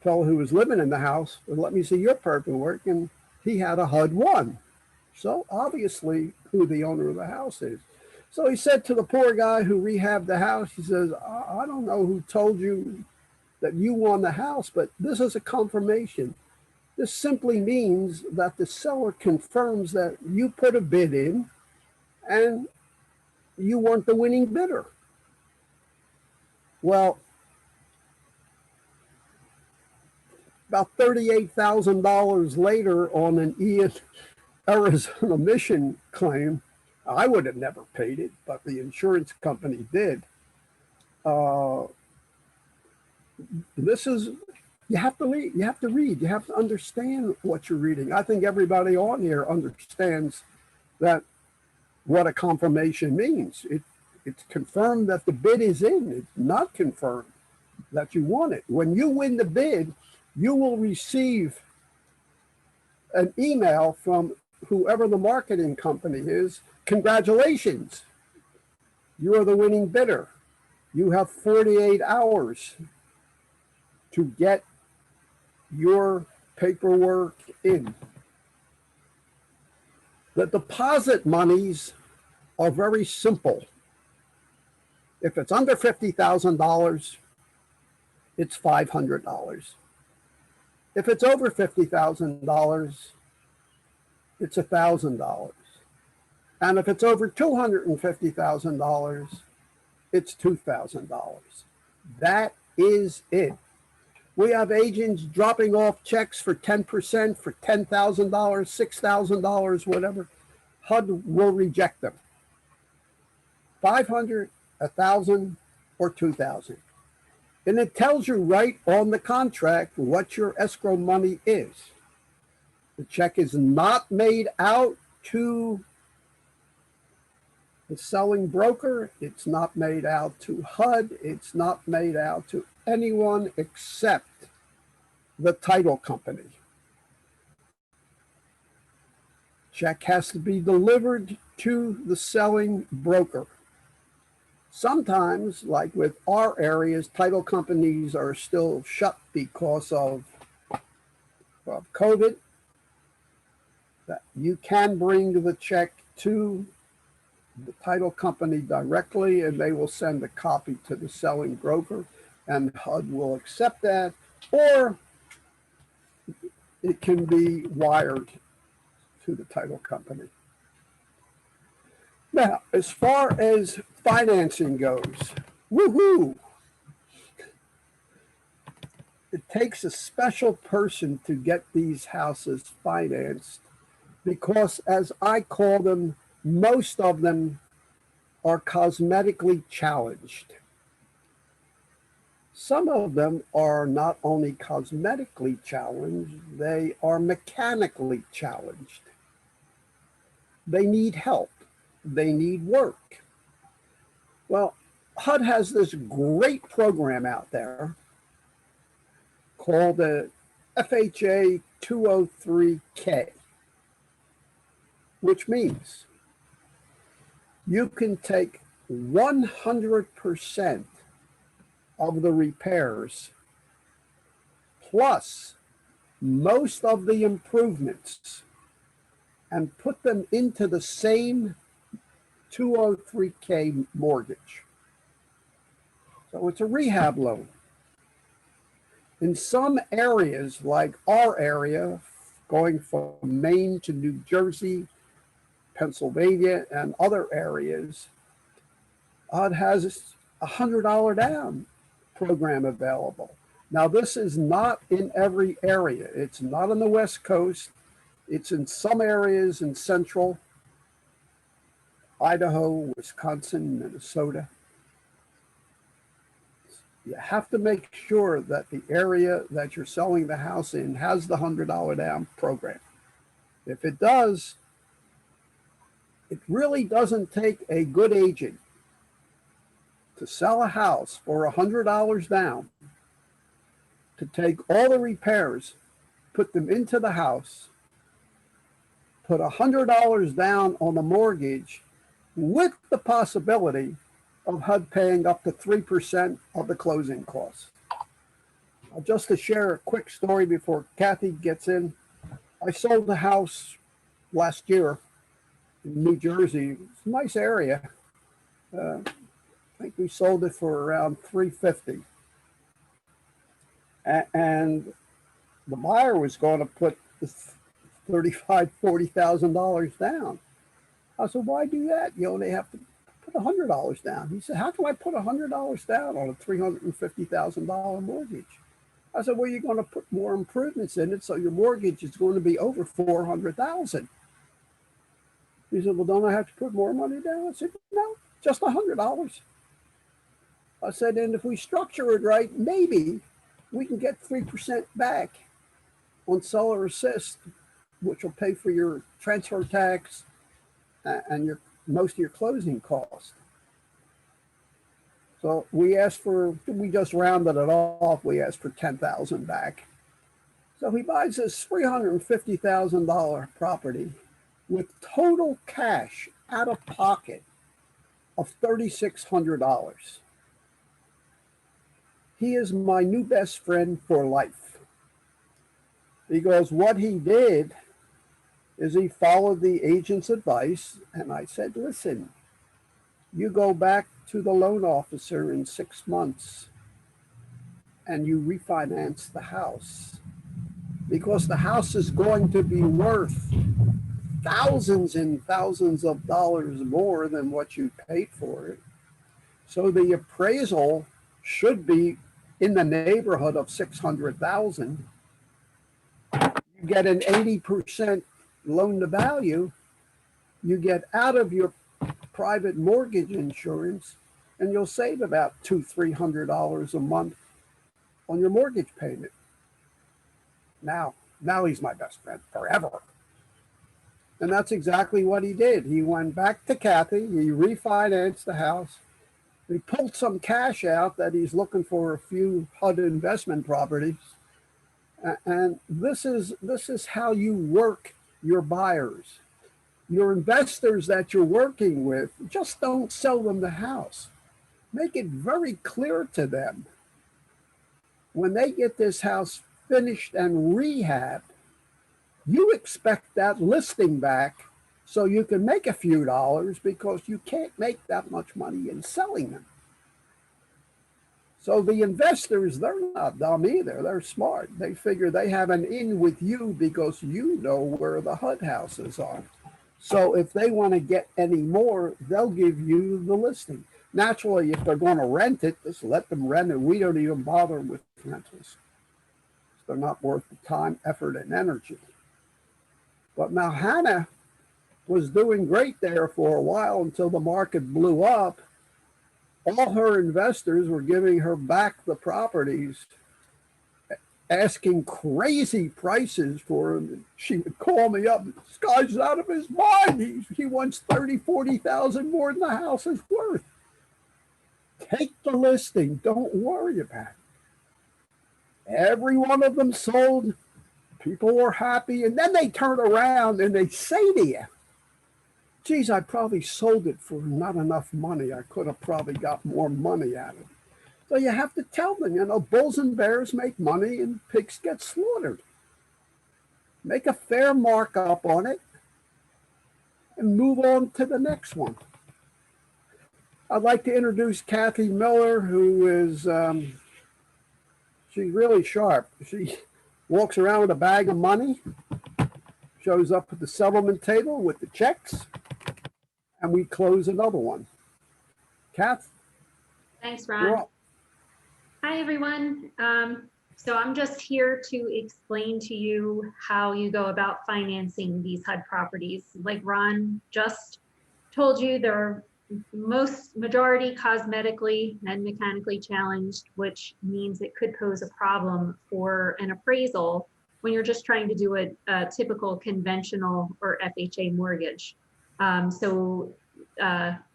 fellow who was living in the house, well, let me see your paperwork. And he had a HUD 1. So obviously who the owner of the house is. So he said to the poor guy who rehabbed the house, he says, I don't know who told you that you won the house, but this is a confirmation. This simply means that the seller confirms that you put a bid in and you weren't the winning bidder. Well, about $38,000 later on an Arizona mission claim, I would have never paid it, but the insurance company did. This is, you have to read, you have to understand what you're reading. I think everybody on here understands that what a confirmation means. It's confirmed that the bid is in. It's not confirmed that you won it. When you win the bid, you will receive an email from whoever the marketing company is. Congratulations, you are the winning bidder. You have 48 hours to get your paperwork in. The deposit monies are very simple. If it's under $50,000, it's $500. If it's over $50,000, it's $1,000. And if it's over $250,000, it's $2,000. That is it. We have agents dropping off checks for 10%, for $10,000, $6,000, whatever. HUD will reject them. 500, 1,000, or 2,000. And it tells you right on the contract what your escrow money is. The check is not made out to the selling broker. It's not made out to HUD. It's not made out to anyone except the title company. Check has to be delivered to the selling broker. Sometimes, like with our areas, title companies are still shut because of COVID. That you can bring the check to the title company directly, and they will send a copy to the selling broker, and HUD will accept that, or it can be wired to the title company. Now, as far as financing goes, woohoo! It takes a special person to get these houses financed because, as I call them, most of them are cosmetically challenged. Some of them are not only cosmetically challenged, they are mechanically challenged. They need help. They need work. Well, HUD has this great program out there called the FHA 203K, which means you can take 100% of the repairs plus most of the improvements and put them into the same 203K mortgage. So it's a rehab loan. In some areas, like our area, going from Maine to New Jersey, Pennsylvania, and other areas, HUD has a $100 down program available. Now, this is not in every area. It's not on the West Coast. It's in some areas in central Idaho, Wisconsin, Minnesota. You have to make sure that the area that you're selling the house in has the $100 down program. If it does, it really doesn't take a good agent to sell a house for $100 down, to take all the repairs, put them into the house, put $100 down on the mortgage with the possibility of HUD paying up to 3% of the closing costs. Just to share a quick story before Cathy gets in, I sold the house last year in New Jersey. It's a nice area. I think we sold it for around $350. And the buyer was going to put $35,000, $40,000 down. I said, why do that? You only have to put $100 down. He said, how can I put $100 down on a $350,000 mortgage? I said, well, you're going to put more improvements in it, so your mortgage is going to be over $400,000. He said, well, don't I have to put more money down? I said, no, just $100. I said, and if we structure it right, maybe we can get 3% back on seller assist, which will pay for your transfer tax and your most of your closing costs. So we just rounded it off. We asked for $10,000 back. So he buys this $350,000 property with total cash out of pocket of $3,600. He is my new best friend for life. Because what he did is he followed the agent's advice, and I said, listen, you go back to the loan officer in 6 months and you refinance the house, because the house is going to be worth thousands and thousands of dollars more than what you paid for it. So the appraisal should be in the neighborhood of $600,000. You get an 80% loan to value, you get out of your private mortgage insurance, and you'll save about $200-300 a month on your mortgage payment. Now he's my best friend forever. And that's exactly what he did. He went back to Cathy, he refinanced the house, he pulled some cash out that he's looking for a few HUD investment properties. And this is how you work your buyers. Your investors that you're working with, just don't sell them the house. Make it very clear to them, when they get this house finished and rehabbed, you expect that listing back so you can make a few dollars, because you can't make that much money in selling them. So the investors, they're not dumb either. They're smart. They figure they have an in with you because you know where the HUD houses are. So if they want to get any more, they'll give you the listing. Naturally, if they're going to rent it, just let them rent it. We don't even bother with rentals. They're not worth the time, effort, and energy. But now Hana was doing great there for a while until the market blew up. All her investors were giving her back the properties, asking crazy prices for them. She would call me up, this guy's out of his mind. He wants $30,000-40,000 more than the house is worth. Take the listing, don't worry about it. Every one of them sold, people were happy, and then they turn around and they say to you, geez, I probably sold it for not enough money. I could have probably got more money out of it. So you have to tell them, bulls and bears make money and pigs get slaughtered. Make a fair markup on it and move on to the next one. I'd like to introduce Cathy Miller, who is, she's really sharp. She walks around with a bag of money. shows up at the settlement table with the checks, and we close another one. Kath, Thanks, you're Ron. up. Hi, everyone. So I'm just here to explain to you how you go about financing these HUD properties. Like Ron just told you, they're majority cosmetically and mechanically challenged, which means it could pose a problem for an appraisal when you're just trying to do a typical conventional or FHA mortgage.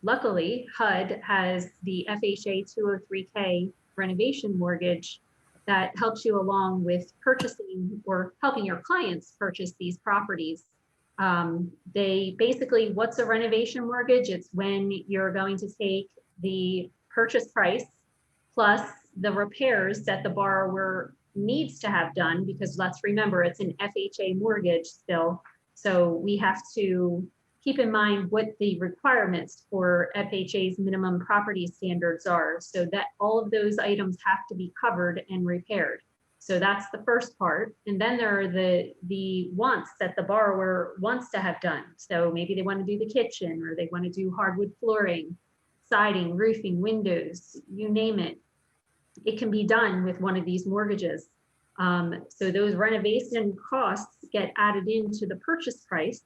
Luckily, HUD has the FHA 203K renovation mortgage that helps you along with purchasing or helping your clients purchase these properties. They basically, what's a renovation mortgage? It's when you're going to take the purchase price plus the repairs that the borrower needs to have done, because let's remember, it's an FHA mortgage still. So we have to keep in mind what the requirements for FHA's minimum property standards are, so that all of those items have to be covered and repaired. So that's the first part. And then there are the wants that the borrower wants to have done. So maybe they want to do the kitchen, or they want to do hardwood flooring, siding, roofing, windows, you name it. It can be done with one of these mortgages. So those renovation costs get added into the purchase price.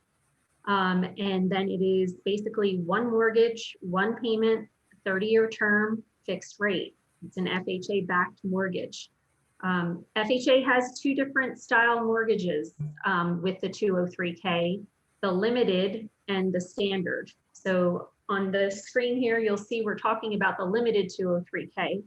And then it is basically one mortgage, one payment, 30-year term, fixed rate. It's an FHA backed mortgage. FHA has two different style mortgages with the 203K, the limited and the standard. So on the screen here, you'll see we're talking about the limited 203K.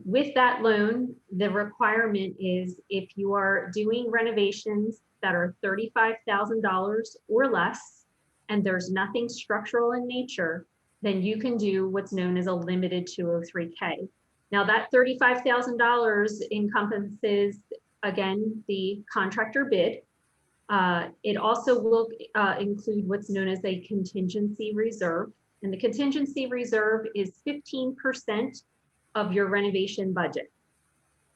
With that loan, the requirement is if you are doing renovations that are $35,000 or less, and there's nothing structural in nature, then you can do what's known as a limited 203K. Now that $35,000 encompasses, again, the contractor bid. It also will include what's known as a contingency reserve. And the contingency reserve is 15% of your renovation budget.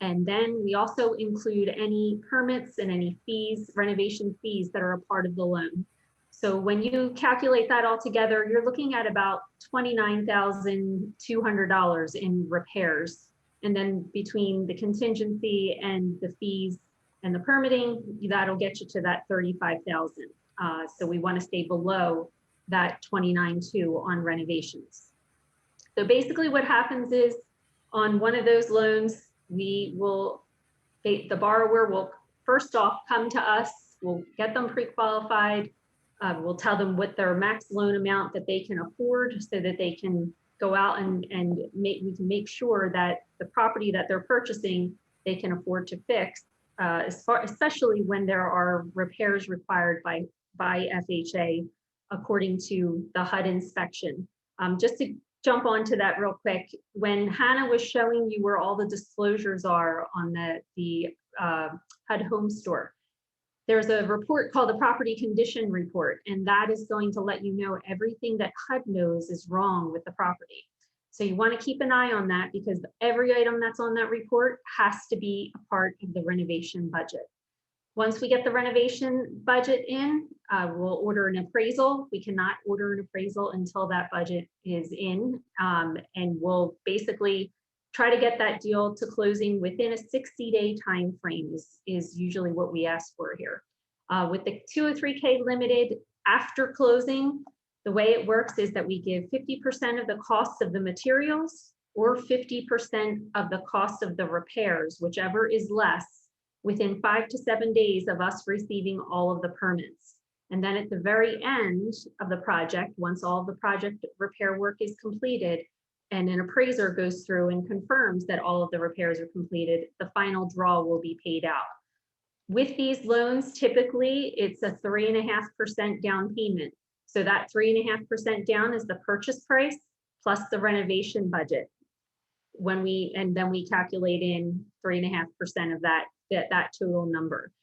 And then we also include any permits and any fees, renovation fees that are a part of the loan. So when you calculate that all together, you're looking at about $29,200 in repairs. And then between the contingency and the fees and the permitting, that'll get you to that $35,000. So we want to stay below that $29,200 on renovations. So basically what happens is on one of those loans, the borrower will first off come to us, we'll get them pre-qualified, we'll tell them what their max loan amount that they can afford so that they can go out and we can make sure that the property that they're purchasing, they can afford to fix, especially when there are repairs required by FHA according to the HUD inspection. Just to jump onto that real quick, when Hana was showing you where all the disclosures are on the HUD home store, there's a report called the Property Condition Report, and that is going to let you know everything that HUD knows is wrong with the property. So you want to keep an eye on that, because every item that's on that report has to be a part of the renovation budget. Once we get the renovation budget in, we'll order an appraisal. We cannot order an appraisal until that budget is in, and we'll basically try to get that deal to closing within a 60-day time frame is usually what we ask for here. With the 203K limited, after closing, the way it works is that we give 50% of the cost of the materials or 50% of the cost of the repairs, whichever is less, within 5 to 7 days of us receiving all of the permits. And then at the very end of the project, once all of the project repair work is completed and an appraiser goes through and confirms that all of the repairs are completed, the final draw will be paid out. With these loans, typically it's a 3.5% down payment. So that 3.5% down is the purchase price plus the renovation budget. And then we calculate in 3.5% of that total number.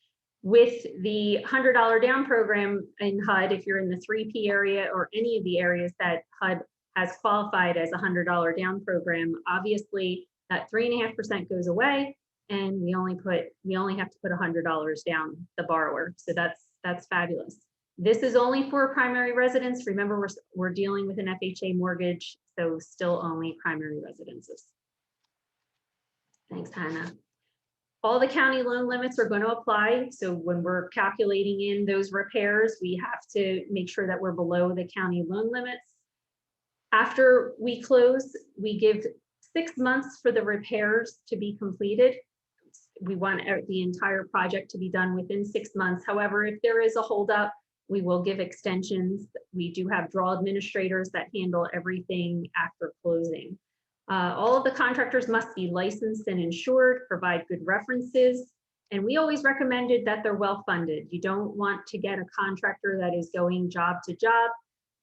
With the $100 down program in HUD, if you're in the 3P area or any of the areas that HUD has qualified as a $100 down program, obviously that 3.5% goes away, and we only have to put $100 down the borrower. So that's That's fabulous. This is only for primary residence. Remember, we're dealing with an FHA mortgage, so still only primary residences. Thanks, Hannah. All the county loan limits are going to apply. So when we're calculating in those repairs, we have to make sure that we're below the county loan limits. After we close, we give 6 months for the repairs to be completed. We want the entire project to be done within 6 months. However, if there is a holdup, we will give extensions. We do have draw administrators that handle everything after closing. All of the contractors must be licensed and insured, provide good references, and we always recommended that they're well-funded. You don't want to get a contractor that is going job to job,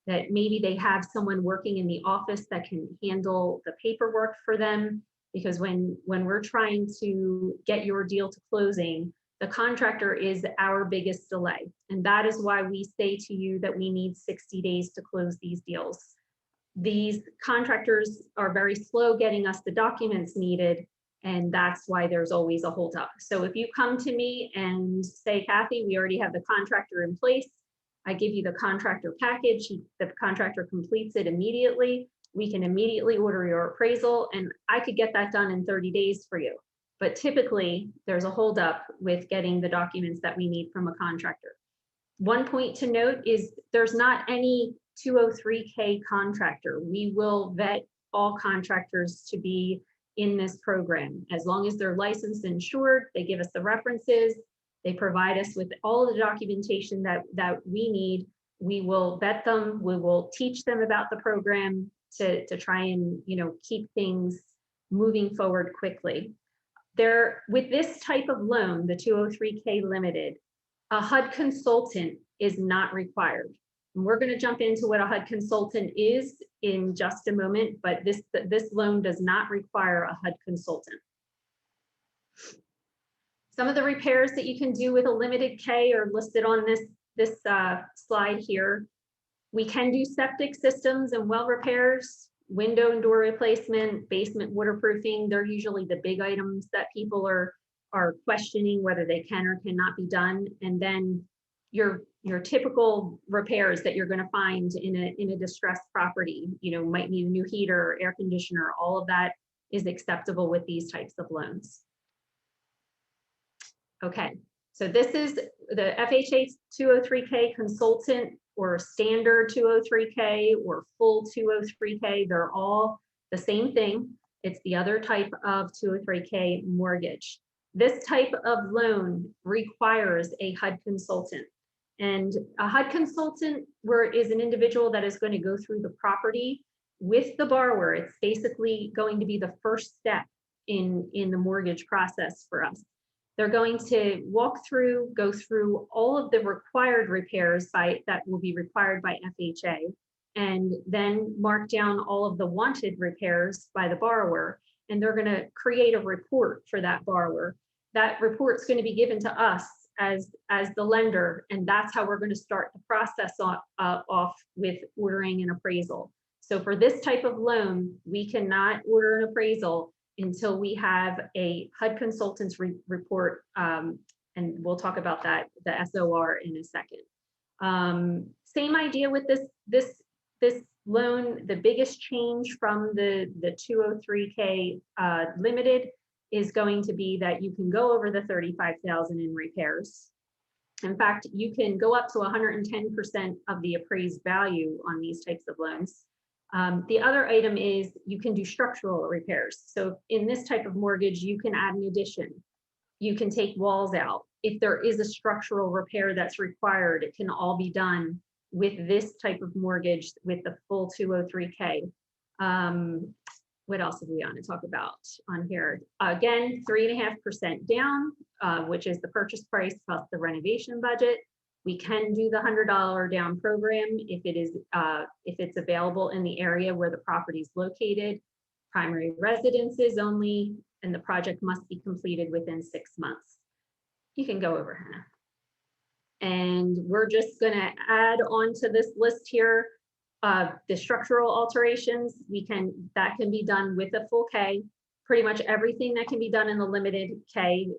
that maybe they have someone working in the office that can handle the paperwork for them, because when we're trying to get your deal to closing, the contractor is our biggest delay. And that is why we say to you that we need 60 days to close these deals. These contractors are very slow getting us the documents needed, and that's why there's always a holdup. So if you come to me and say, Cathy, we already have the contractor in place, I give you the contractor package, the contractor completes it immediately, we can immediately order your appraisal, and I could get that done in 30 days for you. But typically, there's a holdup with getting the documents that we need from a contractor. One point to note is there's not any 203K contractor. We will vet all contractors to be in this program. As long as they're licensed and insured, they give us the references, they provide us with all the documentation that we need. We will vet them, we will teach them about the program to try and keep things moving forward quickly. With this type of loan, the 203K limited, a HUD consultant is not required. And we're going to jump into what a HUD consultant is in just a moment, but this loan does not require a HUD consultant. Some of the repairs that you can do with a limited K are listed on this slide here. We can do septic systems and well repairs, window and door replacement, basement waterproofing. They're usually the big items that people are questioning whether they can or cannot be done. And then your typical repairs that you're going to find in a distressed property, might need a new heater, air conditioner, all of that is acceptable with these types of loans. Okay, so this is the FHA 203K consultant or standard 203K or full 203K. They're all the same thing. It's the other type of 203K mortgage. This type of loan requires a HUD consultant. And a HUD consultant is an individual that is going to go through the property with the borrower. It's basically going to be the first step in the mortgage process for us. They're going to go through all of the required repairs that will be required by FHA, and then mark down all of the wanted repairs by the borrower. And they're going to create a report for that borrower. That report's going to be given to us as the lender, and that's how we're going to start the process off with ordering an appraisal. So for this type of loan, we cannot order an appraisal until we have a HUD consultant's report, and we'll talk about that, the SOR, in a second. Same idea with this loan. The biggest change from the 203K limited is going to be that you can go over the $35,000 in repairs. In fact, you can go up to 110% of the appraised value on these types of loans. The other item is you can do structural repairs. So in this type of mortgage, you can add an addition. You can take walls out. If there is a structural repair that's required, it can all be done with this type of mortgage with the full 203K. What else do we want to talk about on here? Again, 3.5% down, which is the purchase price plus the renovation budget. We can do the $100 down program if it's available in the area where the property is located. Primary residences only, and the project must be completed within 6 months. You can go over, Hannah. And we're just going to add on to this list here the structural alterations. That can be done with a full K. Pretty much everything that can be done in the limited K,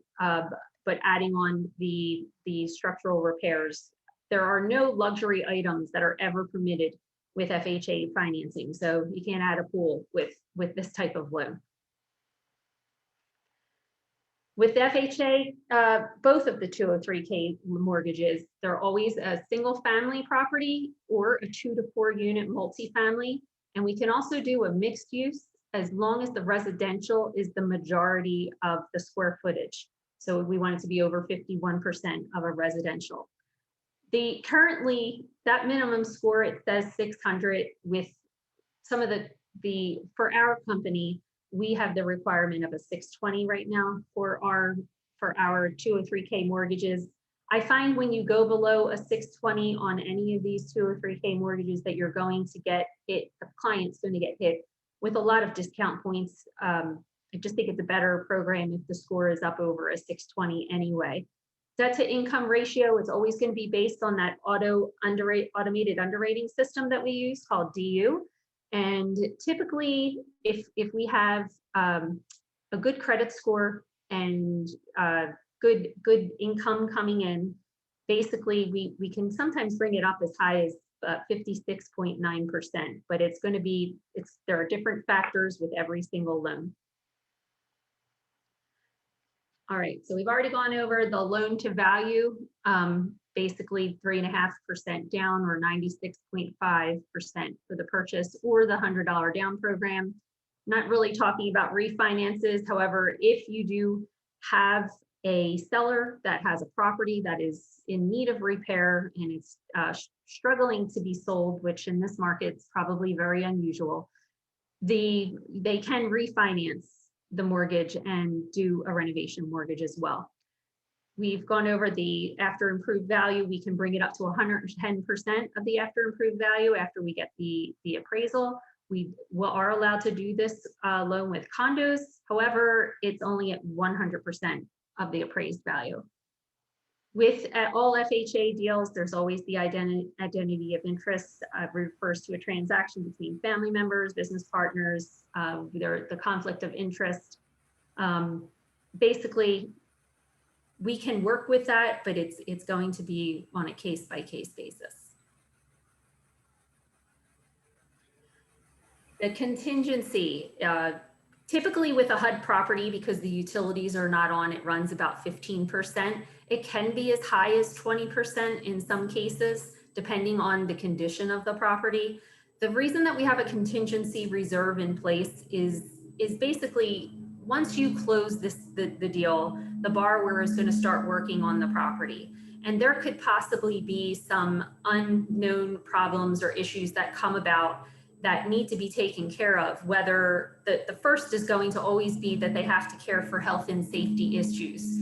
but adding on the structural repairs. There are no luxury items that are ever permitted with FHA financing. So you can't add a pool with this type of loan. With FHA, both of the 203K mortgages, they're always a single family property or a 2 to 4 unit multifamily. And we can also do a mixed use as long as the residential is the majority of the square footage. So we want it to be over 51% of a residential. Currently, that minimum score, it says 600. With some of for our company, we have the requirement of a 620 right now for our 203K mortgages. I find when you go below a 620 on any of these 203K mortgages that you're going to get the client's going to get hit with a lot of discount points. I just think it's a better program if the score is up over a 620 anyway. Debt to income ratio is always going to be based on that automated underwriting system that we use called DU. And typically, if we have a good credit score and good income coming in, basically we can sometimes bring it up as high as 56.9%. But it's going to be there are different factors with every single loan. All right, so we've already gone over the loan to value, basically 3.5% down or 96.5% for the purchase or the $100 down program. Not really talking about refinances. However, if you do have a seller that has a property that is in need of repair and it's struggling to be sold, which in this market is probably very unusual, they can refinance the mortgage and do a renovation mortgage as well. We've gone over the after improved value. We can bring it up to 110% of the after improved value after we get the appraisal. We are allowed to do this loan with condos. However, it's only at 100% of the appraised value. With all FHA deals, there's always the identity of interest. Refers to a transaction between family members, business partners, the conflict of interest. Basically, we can work with that, but it's going to be on a case-by-case basis. The contingency, typically with a HUD property, because the utilities are not on, it runs about 15%. It can be as high as 20% in some cases, depending on the condition of the property. The reason that we have a contingency reserve in place is basically once you close the deal, the borrower is going to start working on the property. And there could possibly be some unknown problems or issues that come about that need to be taken care of, whether the first is going to always be that they have to care for health and safety issues.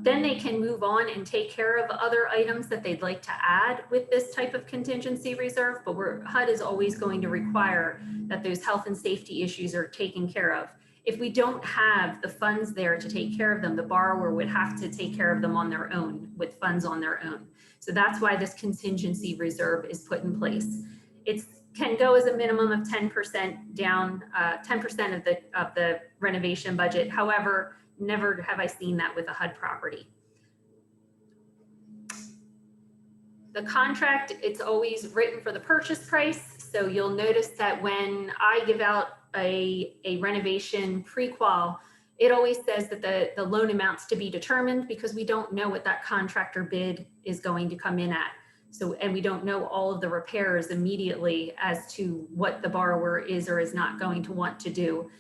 Then they can move on and take care of other items that they'd like to add with this type of contingency reserve, but HUD is always going to require that those health and safety issues are taken care of. If we don't have the funds there to take care of them, the borrower would have to take care of them on their own with funds on their own. So that's why this contingency reserve is put in place. It can go as a minimum of 10% down, 10% of the renovation budget. However, never have I seen that with a HUD property. The contract, it's always written for the purchase price. So you'll notice that when I give out a renovation pre-qual, it always says that the loan amounts to be determined, because we don't know what that contractor bid is going to come in at. So, and we don't know all of the repairs immediately as to what the borrower is or is not going to want to do.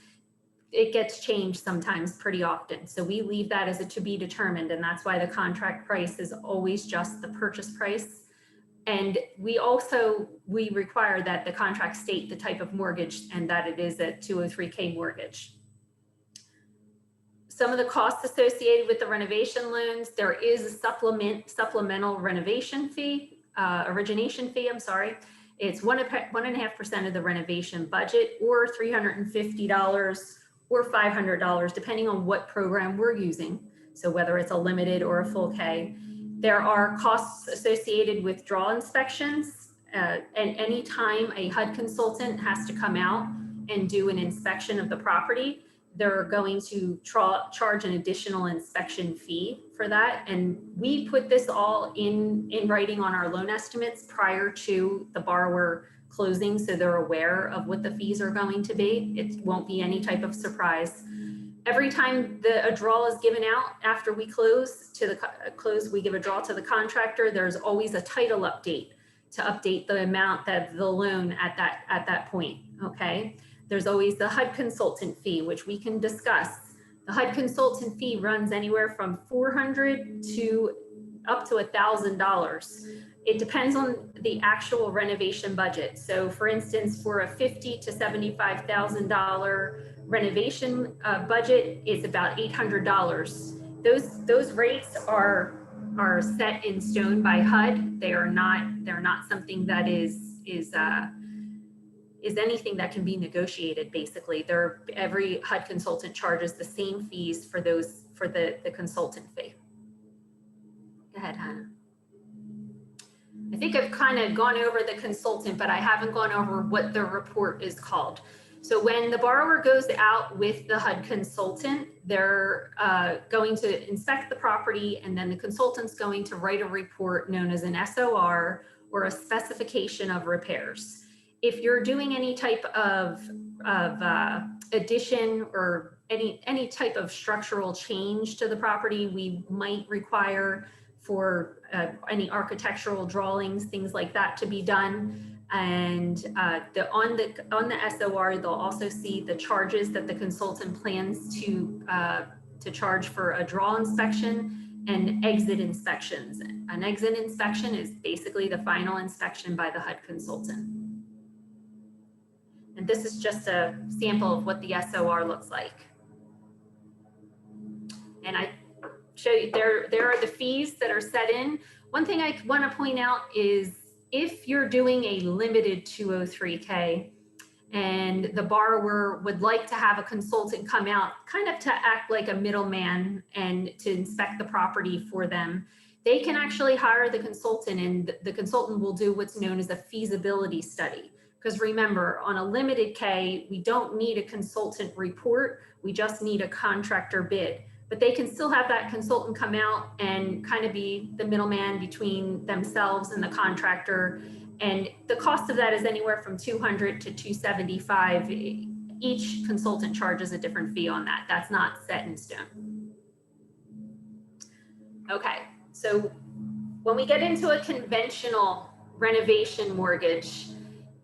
It gets changed sometimes pretty often. So we leave that as a to be determined. And that's why the contract price is always just the purchase price. And we require that the contract state the type of mortgage and that it is a 203K mortgage. Some of the costs associated with the renovation loans, there is a supplemental renovation fee, origination fee, I'm sorry. It's 1.5% of the renovation budget, or $350 or $500, depending on what program we're using. So whether it's a limited or a full K. There are costs associated with draw inspections, and anytime a HUD consultant has to come out and do an inspection of the property, they're going to charge an additional inspection fee for that. And we put this all in writing on our loan estimates prior to the borrower closing, so they're aware of what the fees are going to be. It won't be any type of surprise. Every time a draw is given out after we close, we give a draw to the contractor, there's always a title update to update the amount of the loan at that point, okay? There's always the Hud Consultant Fee, which we can discuss. The Hud Consultant Fee runs anywhere from $400 to up to $1,000. It depends on the actual renovation budget. So for instance, for a $50,000 to $75,000 renovation budget, it's about $800. Those rates are set in stone by HUD. They're not something that is anything that can be negotiated. Basically, every HUD consultant charges the same fees for the consultant fee. Go ahead, Hannah. I think I've kind of gone over the consultant, but I haven't gone over what the report is called. So when the borrower goes out with the HUD consultant, they're going to inspect the property, and then the consultant's going to write a report known as an SOR, or a Specification of Repairs. If you're doing any type of addition or any type of structural change to the property, we might require for any architectural drawings, things like that, to be done. And on the SOR, they'll also see the charges that the consultant plans to charge for a draw inspection and exit inspections. An exit inspection is basically the final inspection by the HUD consultant. And this is just a sample of what the SOR looks like. And I show you, there are the fees that are set in. One thing I want to point out is if you're doing a limited 203K and the borrower would like to have a consultant come out kind of to act like a middleman and to inspect the property for them, they can actually hire the consultant, and the consultant will do what's known as a feasibility study. Because remember, on a limited K, we don't need a consultant report, we just need a contractor bid. But they can still have that consultant come out and kind of be the middleman between themselves and the contractor. And the cost of that is anywhere from $200 to $275. Each consultant charges a different fee on that. That's not set in stone. Okay, so when we get into a conventional renovation mortgage,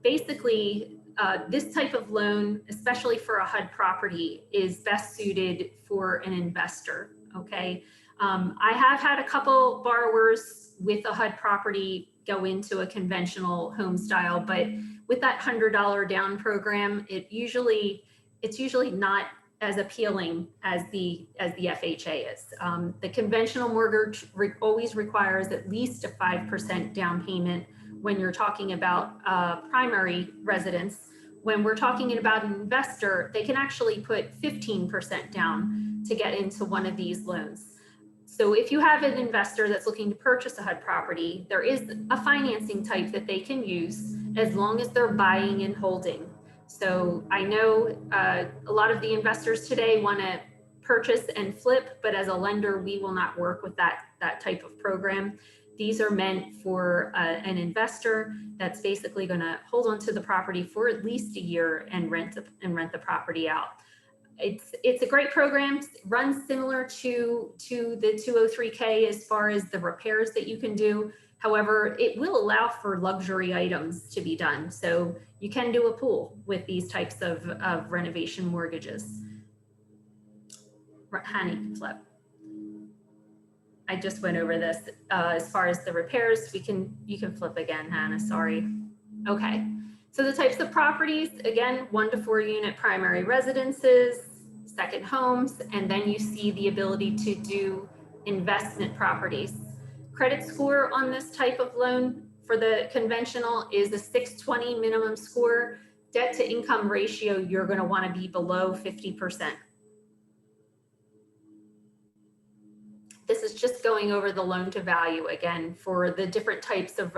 basically, this type of loan, especially for a HUD property, is best suited for an investor, okay? I have had a couple borrowers with a HUD property go into a conventional home style, but with that $100 down program, it's usually not as appealing as the FHA is. The conventional mortgage always requires at least a 5% down payment when you're talking about primary residence. When we're talking about an investor, they can actually put 15% down to get into one of these loans. So if you have an investor that's looking to purchase a HUD property, there is a financing type that they can use as long as they're buying and holding. So I know a lot of the investors today want to purchase and flip, but as a lender, we will not work with that type of program. These are meant for an investor that's basically going to hold on to the property for at least a year and rent the property out. It's a great program. It runs similar to the 203K as far as the repairs that you can do. However, it will allow for luxury items to be done. So you can do a pool with these types of renovation mortgages. Honey, flip. I just went over this as far as the repairs. You can flip again, Hannah, sorry. Okay, so the types of properties, again, 1 to 4 unit primary residences, second homes, and then you see the ability to do investment properties. Credit score on this type of loan for the conventional is a 620 minimum score. Debt to income ratio, you're going to want to be below 50%. This is just going over the loan to value again for the different types of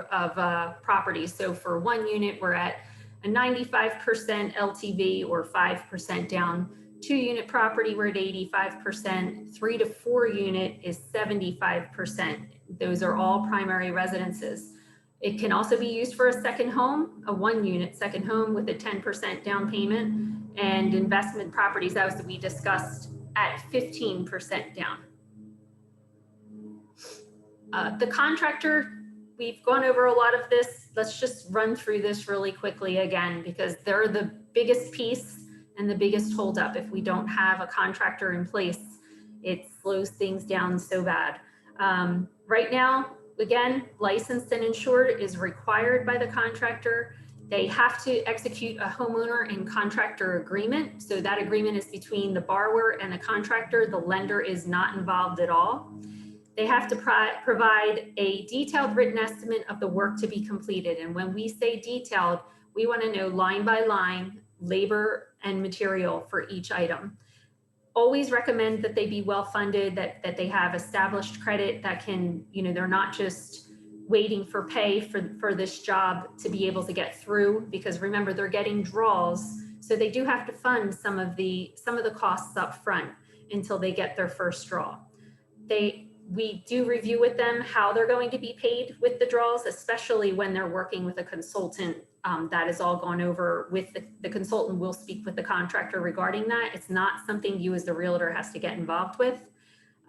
properties. So for 1 unit, we're at a 95% LTV or 5% down 2-unit property, we're at 85%. 3 to 4 unit is 75%. Those are all primary residences. It can also be used for a second home, a 1-unit second home with a 10% down payment, and investment properties, as we discussed, at 15% down. The contractor, we've gone over a lot of this. Let's just run through this really quickly again, because they're the biggest piece and the biggest holdup. If we don't have a contractor in place, it slows things down so bad. Right now, again, licensed and insured is required by the contractor. They have to execute a homeowner and contractor agreement. So that agreement is between the borrower and the contractor. The lender is not involved at all. They have to provide a detailed written estimate of the work to be completed. And when we say detailed, we want to know line by line, labor and material for each item. Always recommend that they be well-funded, that they have established credit that can, they're not just waiting for pay for this job to be able to get through, because remember, they're getting draws. So they do have to fund some of the costs up front until they get their first draw. We do review with them how they're going to be paid with the draws, especially when they're working with a consultant. That is all gone over with the consultant. Will speak with the contractor regarding that. It's not something you as the realtor has to get involved with.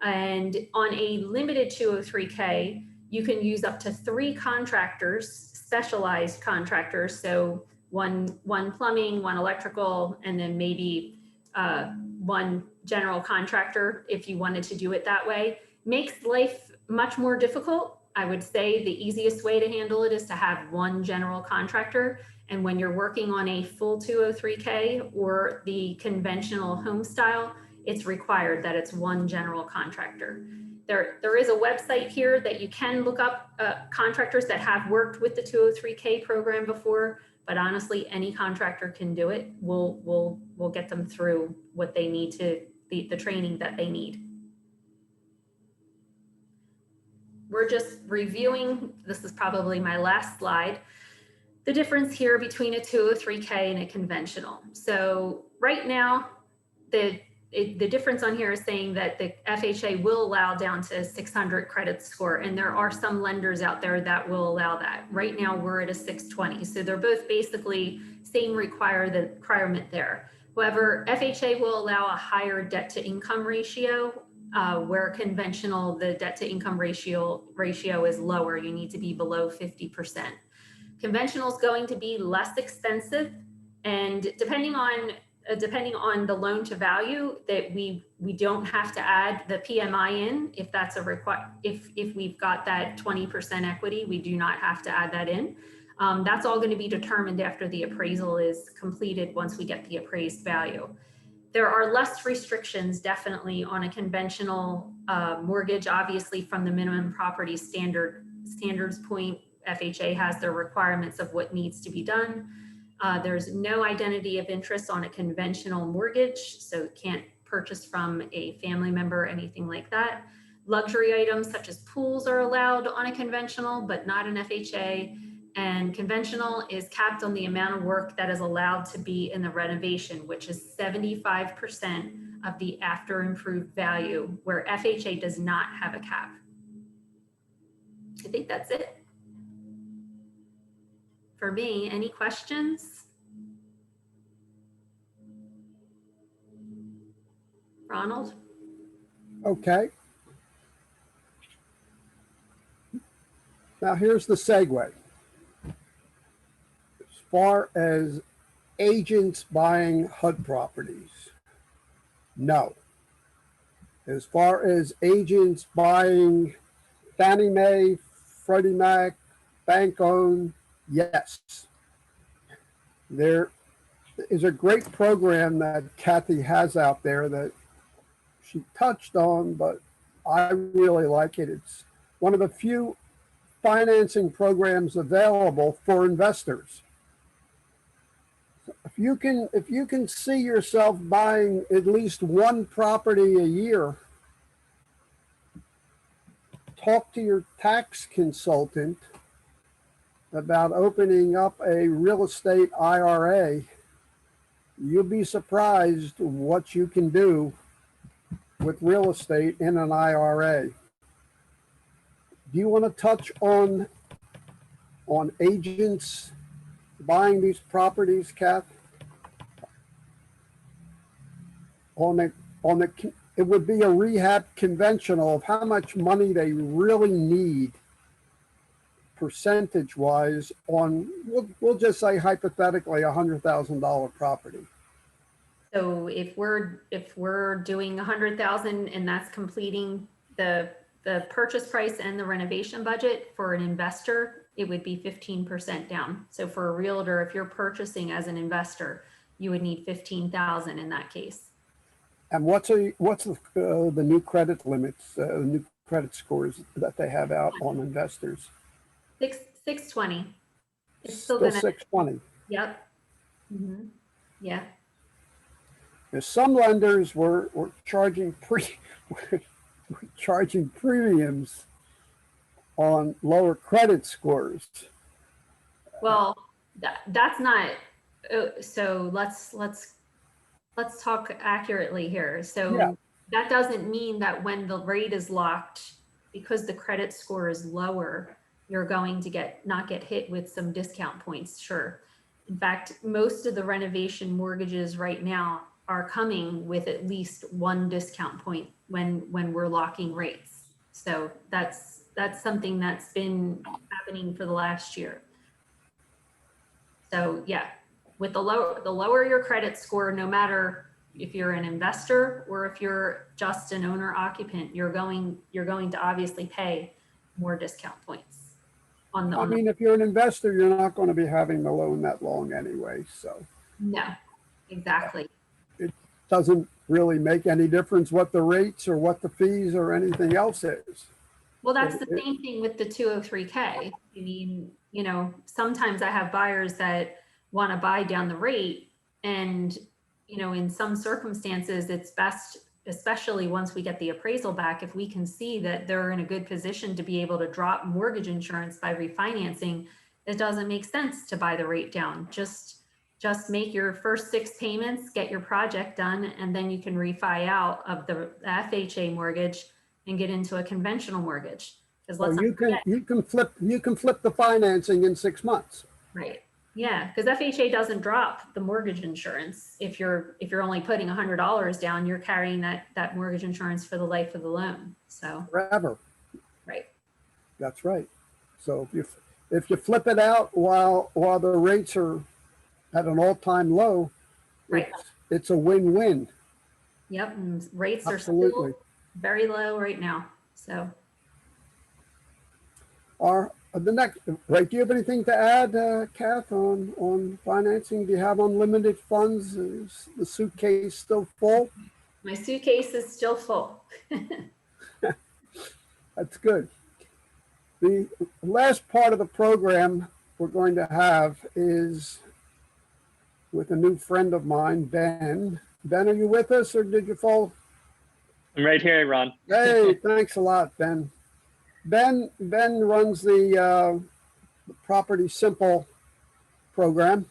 And on a limited 203K, you can use up to 3 contractors, specialized contractors. So one plumbing, 1 electrical, and then maybe 1 general contractor if you wanted to do it that way. Makes life much more difficult. I would say the easiest way to handle it is to have 1 general contractor. And when you're working on a full 203K or the conventional home style, it's required that it's 1 general contractor. There is a website here that you can look up contractors that have worked with the 203K program before, but honestly, any contractor can do it. We'll get them through what they need to, the training that they need. We're just reviewing, this is probably my last slide, the difference here between a 203K and a conventional. So right now, the difference on here is saying that the FHA will allow down to 600 credit score, and there are some lenders out there that will allow that. Right now, we're at a 620, so they're both basically same requirement there. However, FHA will allow a higher debt to income ratio, where conventional, the debt to income ratio is lower. You need to be below 50%. Conventional is going to be less expensive, and depending on the loan to value, that we don't have to add the PMI in if that's if we've got that 20% equity, we do not have to add that in. That's all going to be determined after the appraisal is completed once we get the appraised value. There are less restrictions definitely on a conventional mortgage, obviously from the minimum property standards point. FHA has their requirements of what needs to be done. There's no identity of interest on a conventional mortgage, so can't purchase from a family member or anything like that. Luxury items such as pools are allowed on a conventional, but not an FHA. And conventional is capped on the amount of work that is allowed to be in the renovation, which is 75% of the after improved value, where FHA does not have a cap. I think that's it. For me, any questions? Ronald? Okay. Now here's the segue. As far as agents buying HUD properties, no. As far as agents buying AnnieMae, Freddie Mac, bank-owned, yes. There is a great program that Cathy has out there that she touched on, but I really like it. It's one of the few financing programs available for investors. If you can see yourself buying at least 1 property a year, talk to your tax consultant about opening up a real estate IRA. you'll be surprised what you can do with real estate in an IRA. Do you want to touch on agents buying these properties, Kath? It would be a rehab conventional of how much money they really need percentage-wise on, we'll just say hypothetically, $100,000 property. So if we're doing 100,000 and that's completing the purchase price and the renovation budget for an investor, it would be 15% down. So for a realtor, if you're purchasing as an investor, you would need 15,000 in that case. And what's the new credit limits, the new credit scores that they have out on investors? 620. It's still Still gonna. 620. Yep. Mm-hmm. Yeah. There's some lenders were charging charging premiums on lower credit scores. Well, that's not. So let's talk accurately here. So Yeah. that doesn't mean that when the rate is locked, because the credit score is lower, you're going to not get hit with some discount points. Sure. In fact, most of the renovation mortgages right now are coming with at least one discount point when we're locking rates. So that's something that's been happening for the last year. So yeah, with the lower your credit score, no matter if you're an investor or if you're just an owner occupant, you're going to obviously pay more discount points on the. I mean, if you're an investor, you're not going to be having the loan that long anyway. So No, exactly. It doesn't really make any difference what the rates or what the fees or anything else is. Well, that's the same thing with the 203K. I mean, sometimes I have buyers that want to buy down the rate, and in some circumstances it's best, especially once we get the appraisal back, if we can see that they're in a good position to be able to drop mortgage insurance by refinancing, it doesn't make sense to buy the rate down. Just make your first 6 payments, get your project done, and then you can refi out of the FHA mortgage and get into a conventional mortgage. Because you can flip the financing in 6 months. Right. Yeah, because FHA doesn't drop the mortgage insurance. If you're only putting $100 down, you're carrying that mortgage insurance for the life of the loan. So Forever. right. That's right. So if you flip it out while the rates are at an all-time low, Right. It's a win-win. Yep. And rates Absolutely. are still very low right now. So The next, right? Do you have anything to add, Kath, on financing? Do you have unlimited funds? Is the suitcase still full? my suitcase is still full. That's good. The last part of the program we're going to have is with a new friend of mine, Ben. Ben, are you with us, or did you fall? I'm right here, Ron. Hey, thanks a lot, Ben. Ben runs the Property Simple program.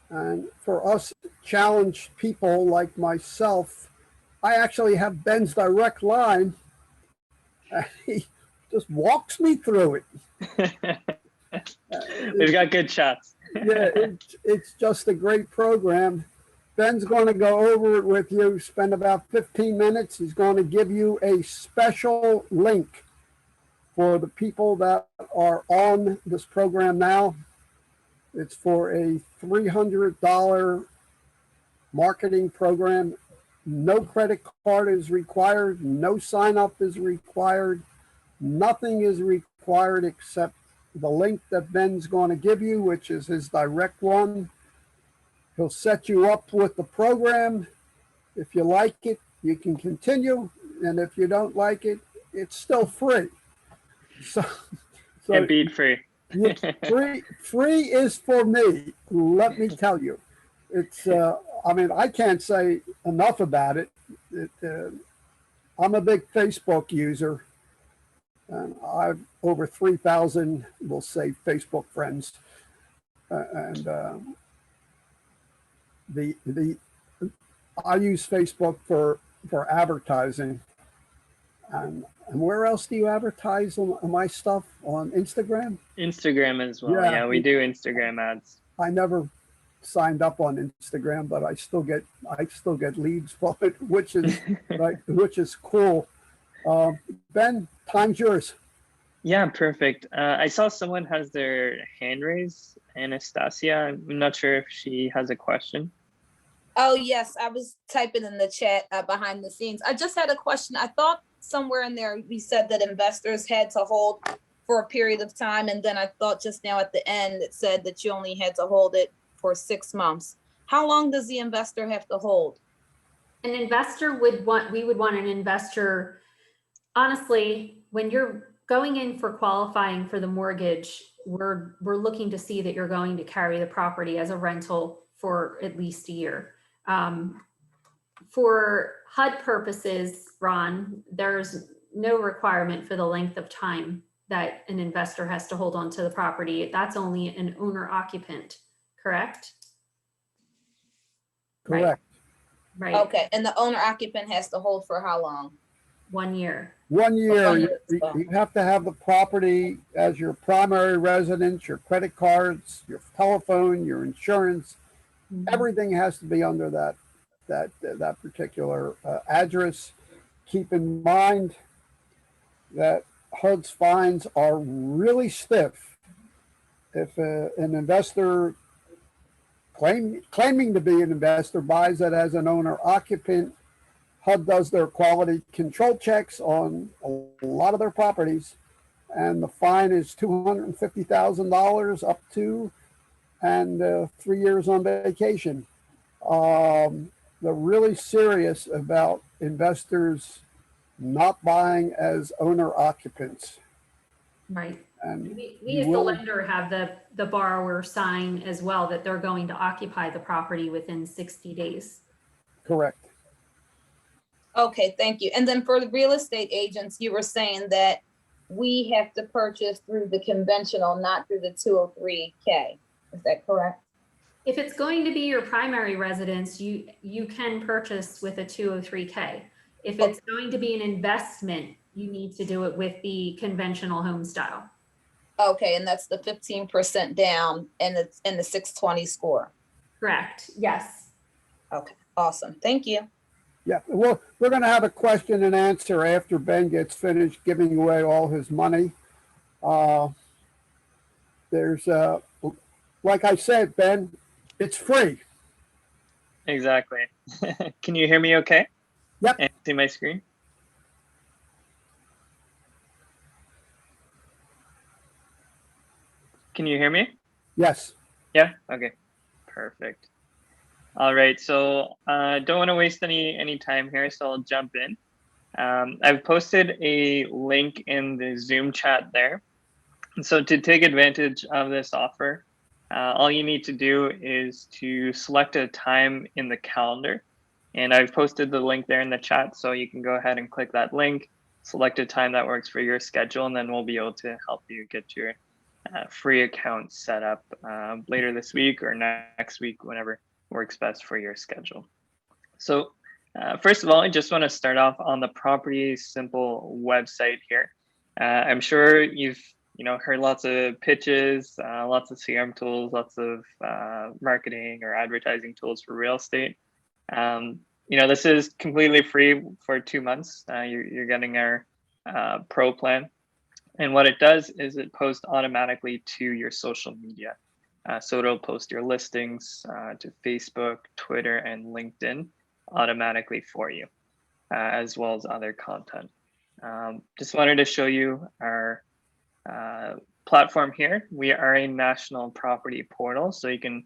And for us challenged people like myself, I actually have Ben's direct line. And he just walks me through it. We've got good chats. Yeah, it's just a great program. Ben's going to go over it with you, spend about 15 minutes. He's going to give you a special link for the people that are on this program now. It's for a $300 marketing program. No credit card is required. No sign up is required. Nothing is required except the link that Ben's going to give you, which is his direct one. He'll set you up with the program. If you like it, you can continue. And if you don't like it, it's still free. So Can't beat free. free is for me. Let me tell you, it's. I mean, I can't say enough about it. I'm a big Facebook user, and I've over 3,000, we'll say, Facebook friends, and the I use Facebook for advertising. And where else do you advertise on my stuff? On Instagram? Instagram as well. Yeah. Yeah, we do Instagram ads. I never signed up on Instagram, but I still get leads from it, which is cool. Ben, time's yours. Yeah, perfect. I saw someone has their hand raised, Anastasia. I'm not sure if she has a question. Oh, yes, I was typing in the chat behind the scenes. I just had a question. I thought somewhere in there we said that investors had to hold for a period of time. And then I thought just now at the end, it said that you only had to hold it for 6 months. How long does the investor have to hold? An investor we would want an investor, honestly, when you're going in for qualifying for the mortgage, we're looking to see that you're going to carry the property as a rental for at least a year. For HUD purposes, Ron, there's no requirement for the length of time that an investor has to hold on to the property. That's only an owner occupant, correct? Correct. Right. Okay, and the owner occupant has to hold for how long? 1 year. 1 year. 1 year. You have to have the property as your primary residence, your credit cards, your telephone, your insurance. Everything has to be under that particular address. Keep in mind that HUD's fines are really stiff. If an investor claiming to be an investor buys it as an owner occupant, HUD does their quality control checks on a lot of their properties, and the fine is $250,000 up to, and 3 years on vacation. They're really serious about investors not buying as owner occupants. Right. And We as the lender have the borrower sign as well that they're going to occupy the property within 60 days. correct. Okay, thank you. And then for the real estate agents, you were saying that we have to purchase through the conventional, not through the 203K. Is that correct? If it's going to be your primary residence, you can purchase with a 203K. If it's going to be an investment, you need to do it with the conventional home style. Okay, and that's the 15% down and it's in the 620 score. Correct. Yes. Okay, awesome. Thank you. Yeah, well, we're going to have a question and answer after Ben gets finished giving away all his money. There's, like I said, Ben, it's free. Exactly. Can you hear me okay? Yep. And see my screen? Can you hear me? Yes. Yeah? Okay. Perfect. All right. So don't want to waste any time here, so I'll jump in. I've posted a link in the Zoom chat there. And so to take advantage of this offer, all you need to do is to select a time in the calendar. And I've posted the link there in the chat, so you can go ahead and click that link, select a time that works for your schedule, and then we'll be able to help you get your free account set up later this week or next week, whenever works best for your schedule. So first of all, I just want to start off on the Property Simple website here. I'm sure you've heard lots of pitches, lots of CRM tools, lots of marketing or advertising tools for real estate. This is completely free for 2 months. You're getting our pro plan. And what it does is it posts automatically to your social media. So it'll post your listings to Facebook, Twitter, and LinkedIn automatically for you, as well as other content. Just wanted to show you our platform here. We are a national property portal, so you can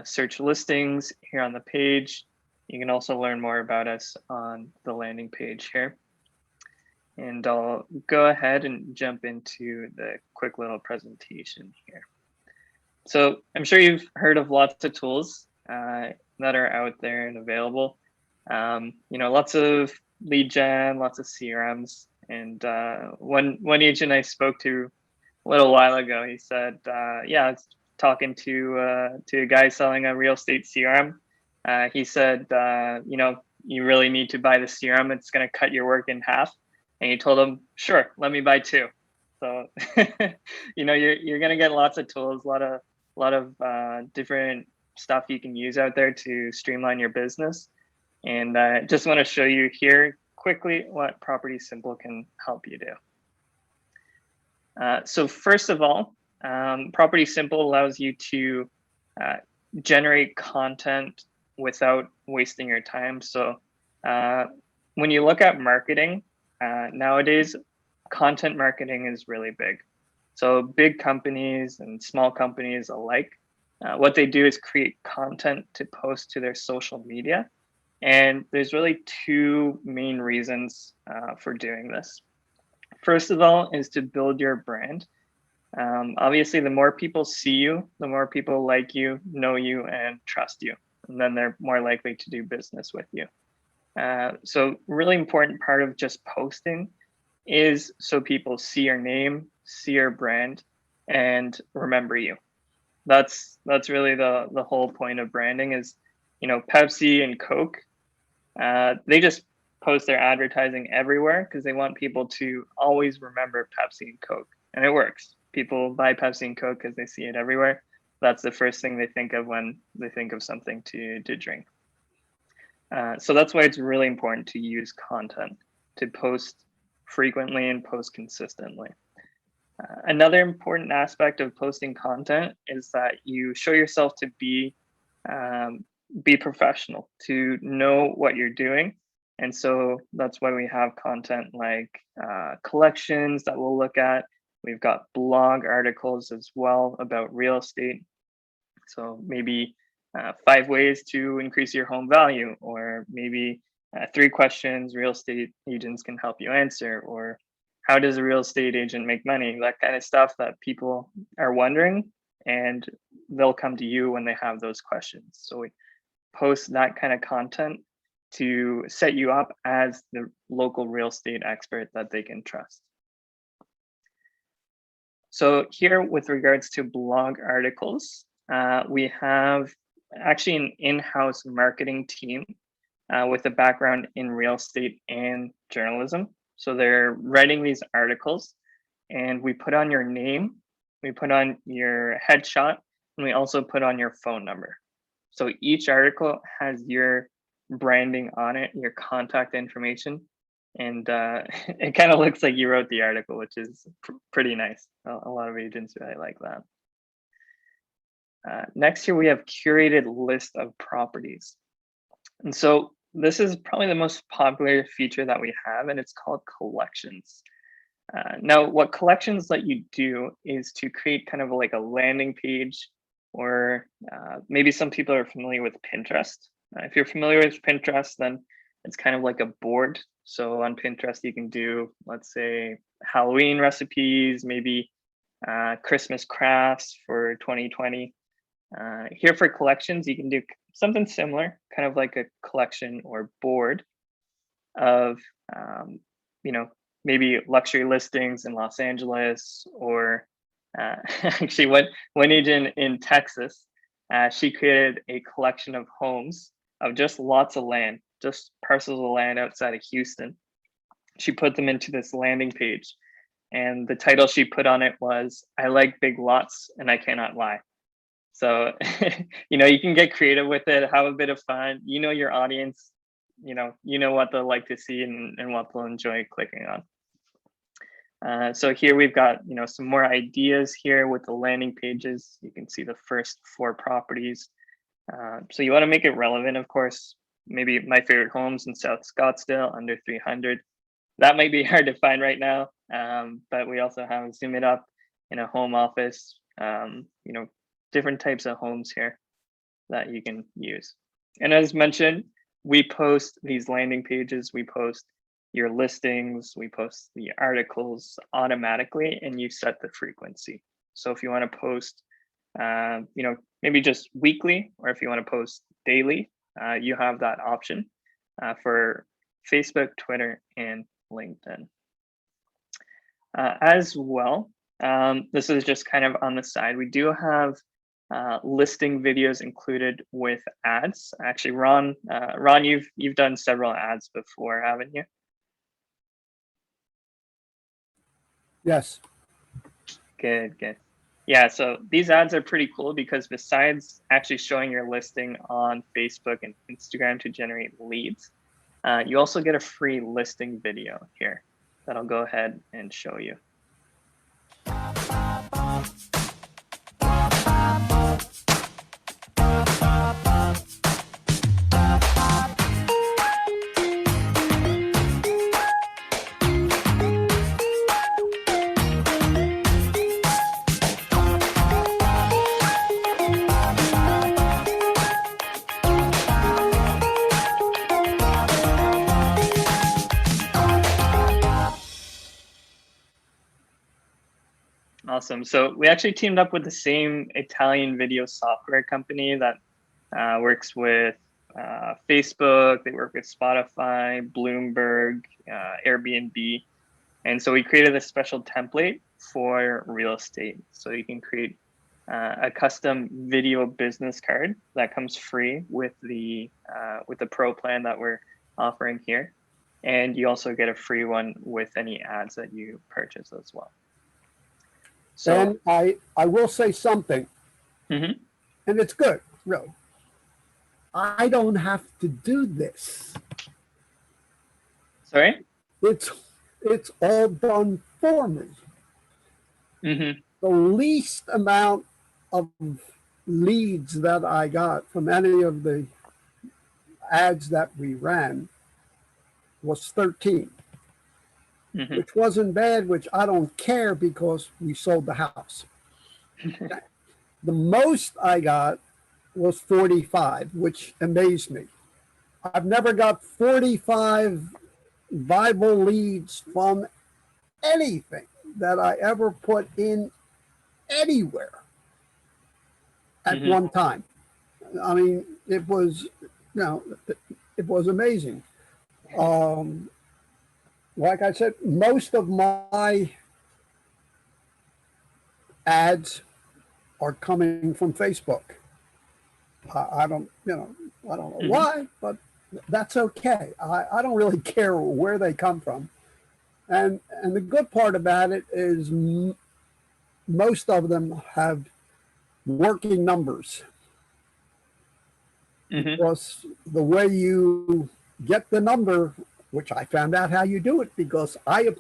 search listings here on the page. You can also learn more about us on the landing page here. And I'll go ahead and jump into the quick little presentation here. So I'm sure you've heard of lots of tools that are out there and available. Lots of lead gen, lots of CRMs. And one agent I spoke to a little while ago, he said, yeah, I was talking to a guy selling a real estate CRM. He said, you really need to buy the CRM. It's going to cut your work in half. And you told him, sure, let me buy 2. So, you're going to get lots of tools, a lot of different stuff you can use out there to streamline your business. And I just want to show you here quickly what Property Simple can help you do. So first of all, Property Simple allows you to generate content without wasting your time. So when you look at marketing, nowadays, content marketing is really big. So big companies and small companies alike, what they do is create content to post to their social media. And there's really 2 main reasons for doing this. First of all is to build your brand. Obviously, the more people see you, the more people like you, know you, and trust you. And then they're more likely to do business with you. So really important part of just posting is so people see your name, see your brand, and remember you. That's really the whole point of branding is, Pepsi and Coke, they just post their advertising everywhere because they want people to always remember Pepsi and Coke, and it works. People buy Pepsi and Coke because they see it everywhere. That's the first thing they think of when they think of something to drink. So that's why it's really important to use content, to post frequently and post consistently. Another important aspect of posting content is that you show yourself to be professional, to know what you're doing. And so that's why we have content like collections that we'll look at. We've got blog articles as well about real estate. So maybe 5 ways to increase your home value, or maybe 3 questions real estate agents can help you answer, or how does a real estate agent make money? That kind of stuff that people are wondering, and they'll come to you when they have those questions. So we post that kind of content to set you up as the local real estate expert that they can trust. So here, with regards to blog articles, we have actually an in-house marketing team with a background in real estate and journalism. So they're writing these articles, and we put on your name, we put on your headshot, and we also put on your phone number. So each article has your branding on it, your contact information, and it kind of looks like you wrote the article, which is pretty nice. A lot of agents really like that. Next here, we have curated list of properties. And so this is probably the most popular feature that we have, and it's called collections. Now, what collections let you do is to create kind of like a landing page, or maybe some people are familiar with Pinterest. If you're familiar with Pinterest, then it's kind of like a board. So on Pinterest, you can do, let's say, Halloween recipes, maybe Christmas crafts for 2020. Here for collections, you can do something similar, kind of like a collection or board of, maybe luxury listings in Los Angeles, or actually one agent in Texas, she created a collection of homes of just lots of land, just parcels of land outside of Houston. She put them into this landing page, and the title she put on it was, "I like big lots and I cannot lie." So, you can get creative with it, have a bit of fun. Your audience, you know what they'll like to see and what they'll enjoy clicking on. So here we've got, some more ideas here with the landing pages. You can see the first 4 properties. So you want to make it relevant, of course. Maybe my favorite homes in South Scottsdale, under 300. That might be hard to find right now, but we also have Zoom It Up in a home office, different types of homes here that you can use. And as mentioned, we post these landing pages, we post your listings, we post the articles automatically, and you set the frequency. So if you want to post, maybe just weekly, or if you want to post daily, you have that option for Facebook, Twitter, and LinkedIn. As well, this is just kind of on the side. We do have listing videos included with ads. Actually, Ron, you've done several ads before, haven't you? Yes. Good, good. Yeah, so these ads are pretty cool because besides actually showing your listing on Facebook and Instagram to generate leads, you also get a free listing video here that I'll go ahead and show you. Awesome. So we actually teamed up with the same Italian video software company that works with Facebook. They work with Spotify, Bloomberg, Airbnb. And so we created a special template for real estate. So you can create a custom video business card that comes free with the pro plan that we're offering here. And you also get a free one with any ads that you purchase as well. So, And I will say something, Mhm. and it's good, really. I don't have to do this. Sorry? It's all done for me. Mm-hmm. The least amount of leads that I got from any of the ads that we ran was 13. Mm-hmm. Which wasn't bad, which I don't care because we sold the house. The most I got was 45, which amazed me. I've never got 45 viable leads from anything that I ever put in anywhere at Mhm. one time. I mean, it was, it was amazing. Like I said, most of my ads are coming from Facebook. I don't know why, but that's okay. I don't really care where they come from. And the good part about it is most of them have working numbers. Mm-hmm. Because the way you get the number, which I found out how you do it because I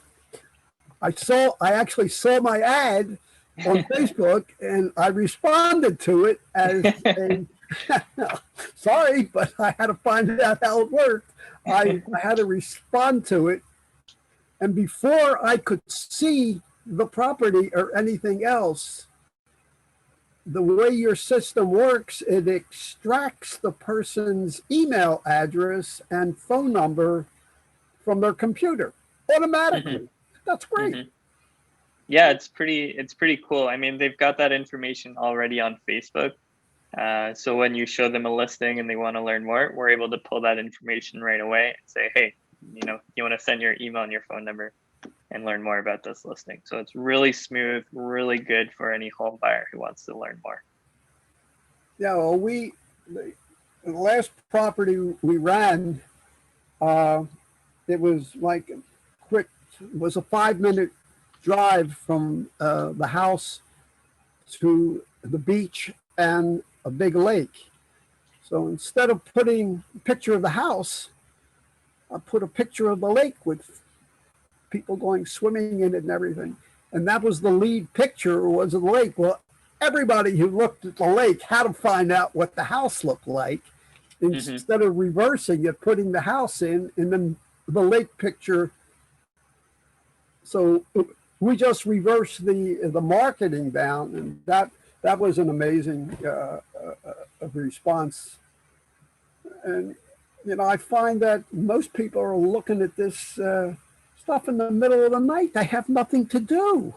actually saw my ad on Facebook and I responded to it as a sorry, but I had to find out how it worked. I had to respond to it, and before I could see the property or anything else, the way your system works, it extracts the person's email address and phone number from their computer automatically. Mm-hmm. That's great. Mm-hmm. Yeah, it's pretty cool. I mean, they've got that information already on Facebook. So when you show them a listing and they want to learn more, we're able to pull that information right away and say, hey, you want to send your email and your phone number and learn more about this listing. So it's really smooth, really good for any home buyer who wants to learn more. Yeah, well, the last property we ran, it was like quick, it was a 5-minute drive from the house to the beach and a big lake. So instead of putting a picture of the house, I put a picture of the lake with people going swimming in it and everything. And that was the lead picture, was of the lake. Well, everybody who looked at the lake had to find out what the house looked like. Instead of reversing it, putting the house in, and then the lake picture. So we just reversed the marketing down, and that was an amazing response. And I find that most people are looking at this stuff in the middle of the night. They have nothing to do.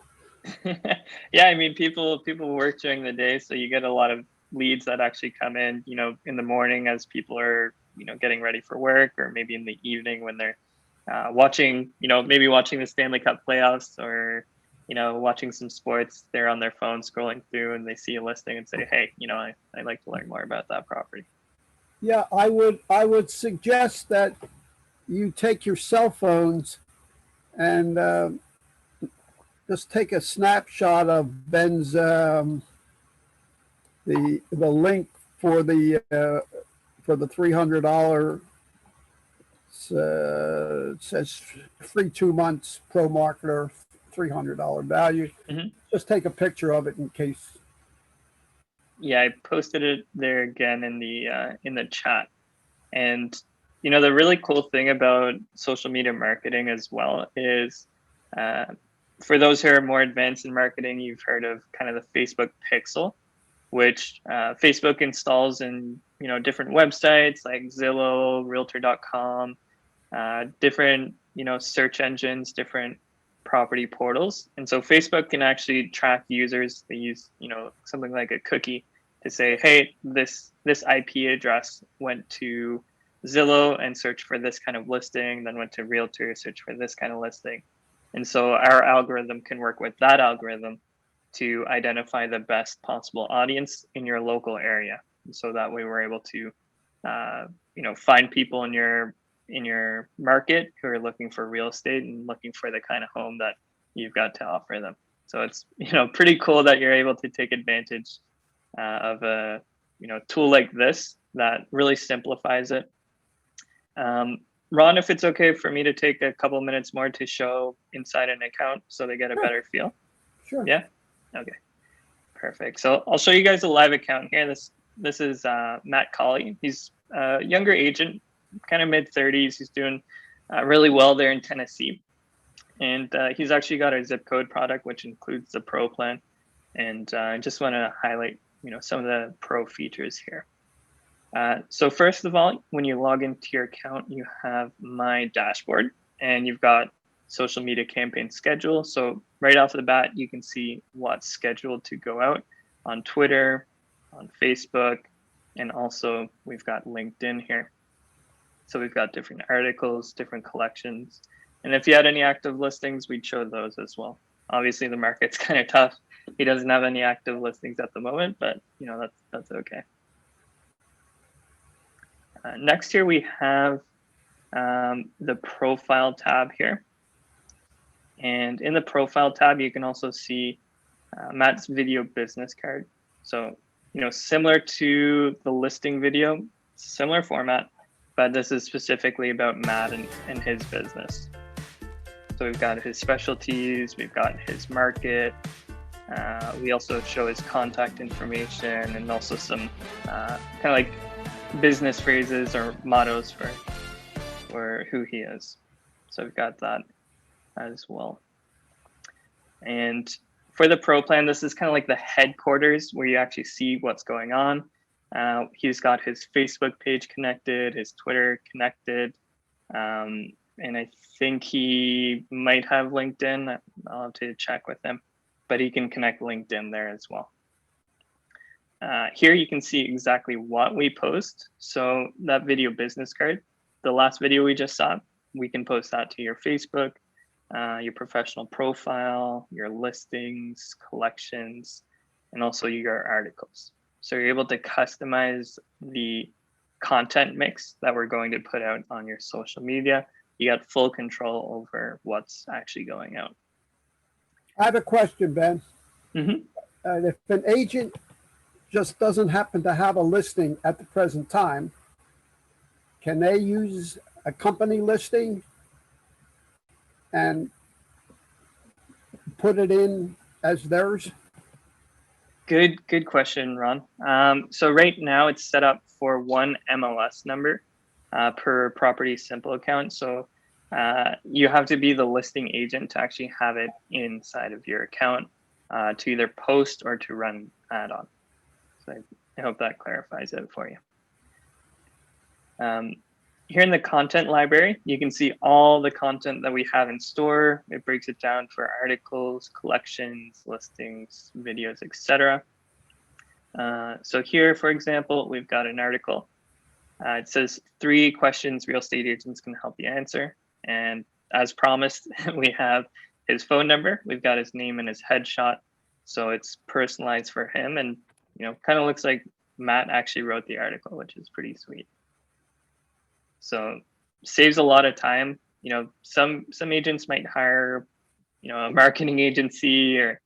Yeah, I mean, people work during the day, so you get a lot of leads that actually come in, in the morning as people are, getting ready for work, or maybe in the evening when they're watching, maybe watching the Stanley Cup playoffs, or watching some sports, they're on their phone scrolling through and they see a listing and say, hey, I'd like to learn more about that property. Yeah, I would suggest that you take your cell phones and just take a snapshot of Ben's the link for the $300. It says free 2 months pro marketer, $300 value. Mhm. Just take a picture of it in case. Yeah, I posted it there again in the chat. And the really cool thing about social media marketing as well is, for those who are more advanced in marketing, you've heard of kind of the Facebook pixel, which Facebook installs in different websites like Zillow, Realtor.com, different search engines, different property portals. And so Facebook can actually track users. They use something like a cookie to say, hey, this IP address went to Zillow and searched for this kind of listing, then went to Realtor, search for this kind of listing. And so our algorithm can work with that algorithm to identify the best possible audience in your local area. And so that way we're able to find people in your market who are looking for real estate and looking for the kind of home that you've got to offer them. So it's pretty cool that you're able to take advantage of a tool like this that really simplifies it. Ron, if it's okay for me to take a couple minutes more to show inside an account so they get a better feel. Sure. Yeah. Okay. Perfect. So I'll show you guys a live account here. This is Matt Colley. He's a younger agent, kind of mid-30s. He's doing really well there in Tennessee. And he's actually got a zip code product, which includes the pro plan. And I just want to highlight, some of the pro features here. So first of all, when you log into your account, you have My Dashboard, and you've got social media campaign schedule. So right off the bat, you can see what's scheduled to go out on Twitter, on Facebook, and also we've got LinkedIn here. So we've got different articles, different collections. And if you had any active listings, we'd show those as well. Obviously the market's kind of tough. He doesn't have any active listings at the moment, but that's okay. Next here we have the profile tab here. And in the profile tab, you can also see Matt's video business card. So, similar to the listing video, similar format, but this is specifically about Matt and his business. So we've got his specialties, we've got his market. We also show his contact information and also some kind of like business phrases or mottos for who he is. So we've got that as well. And for the pro plan, this is kind of like the headquarters where you actually see what's going on. He's got his Facebook page connected, his Twitter connected, and I think he might have LinkedIn. I'll have to check with him, but he can connect LinkedIn there as well. Here you can see exactly what we post. So that video business card, the last video we just saw, we can post that to your Facebook, your professional profile, your listings, collections, and also your articles. So you're able to customize the content mix that we're going to put out on your social media. You got full control over what's actually going out. I have a question, Ben. Mm-hmm. If an agent just doesn't happen to have a listing at the present time, can they use a company listing and put it in as theirs? Good question, Ron. So right now it's set up for one MLS number per property simple account. So you have to be the listing agent to actually have it inside of your account to either post or to run add-on. So I hope that clarifies it for you. Here in the content library, you can see all the content that we have in store. It breaks it down for articles, collections, listings, videos, etc. So here, for example, we've got an article. It says 3 questions real estate agents can help you answer. And as promised, we have his phone number. We've got his name and his headshot. So it's personalized for him, and kind of looks like Matt actually wrote the article, which is pretty sweet. So saves a lot of time. Some agents might hire, a marketing agency, or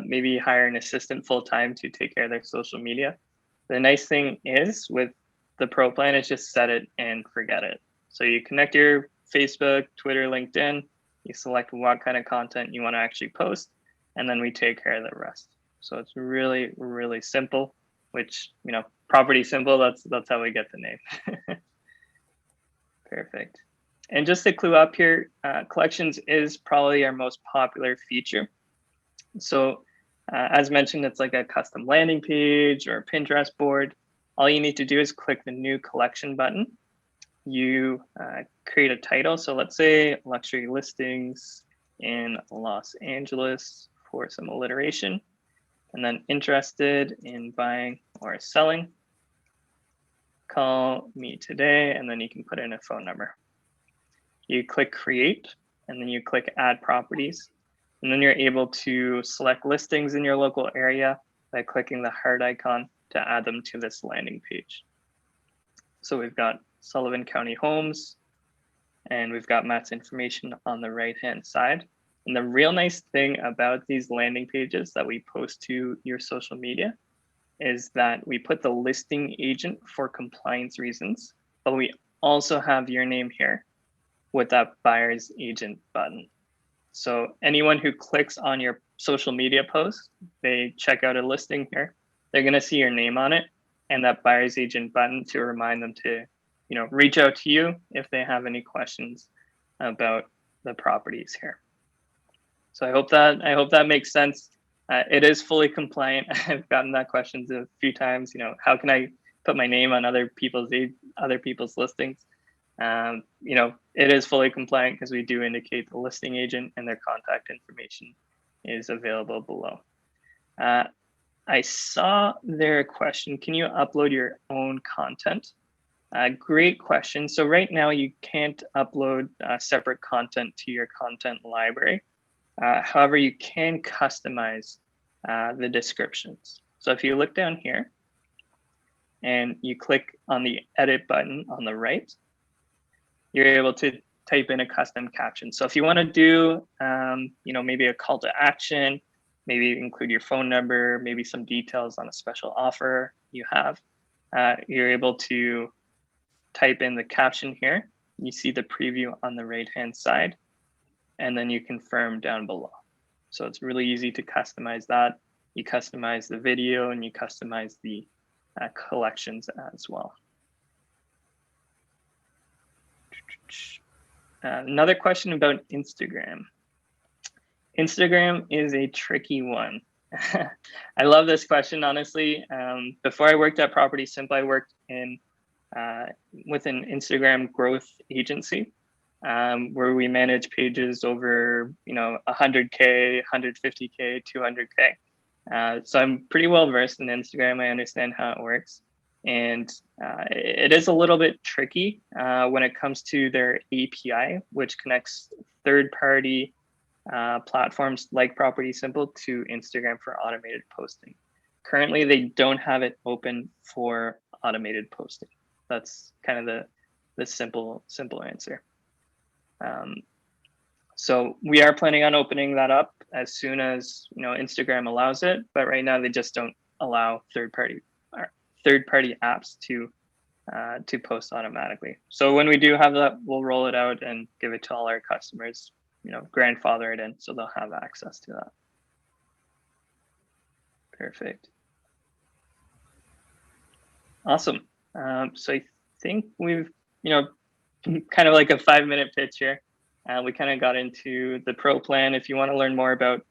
maybe hire an assistant full-time to take care of their social media. The nice thing is with the Pro plan is just set it and forget it. So you connect your Facebook, Twitter, LinkedIn, you select what kind of content you want to actually post, and then we take care of the rest. So it's really, really simple, which, property simple, that's how we get the name. Perfect. And just to clue up here, collections is probably our most popular feature. So as mentioned, it's like a custom landing page or a Pinterest board. All you need to do is click the new collection button. You create a title. So let's say luxury listings in Los Angeles for some alliteration, and then interested in buying or selling. Call me today, and then you can put in a phone number. You click create, and then you click add properties. And then you're able to select listings in your local area by clicking the heart icon to add them to this landing page. So we've got Sullivan County Homes, and we've got Matt's information on the right-hand side. And the real nice thing about these landing pages that we post to your social media is that we put the listing agent for compliance reasons, but we also have your name here with that buyer's agent button. So anyone who clicks on your social media post, they check out a listing here, they're going to see your name on it and that buyer's agent button to remind them to, reach out to you if they have any questions about the properties here. So I hope that makes sense. It is fully compliant. I've gotten that questions a few times. How can I put my name on other people's listings? It is fully compliant because we do indicate the listing agent and their contact information is available below. I saw their question. Can you upload your own content? Great question. So right now you can't upload separate content to your content library. However, you can customize the descriptions. So if you look down here and you click on the edit button on the right, you're able to type in a custom caption. So if you want to do, maybe a call to action, maybe include your phone number, maybe some details on a special offer you have, you're able to type in the caption here. You see the preview on the right-hand side, and then you confirm down below. So it's really easy to customize that. You customize the video and you customize the collections as well. Another question about Instagram. Instagram is a tricky one. I love this question, honestly. Before I worked at Property Simple, I worked with an Instagram growth agency where we manage pages over 100K, 150K, 200K. So I'm pretty well versed in Instagram. I understand how it works. And it is a little bit tricky when it comes to their API, which connects third-party platforms like Property Simple to Instagram for automated posting. Currently, they don't have it open for automated posting. That's kind of the simple answer. So we are planning on opening that up as soon as Instagram allows it, but right now they just don't allow third-party apps to post automatically. So when we do have that, we'll roll it out and give it to all our customers, grandfather it in, so they'll have access to that. Perfect. Awesome. So I think we've, kind of like a 5-minute pitch here. We kind of got into the pro plan. If you want to learn more about,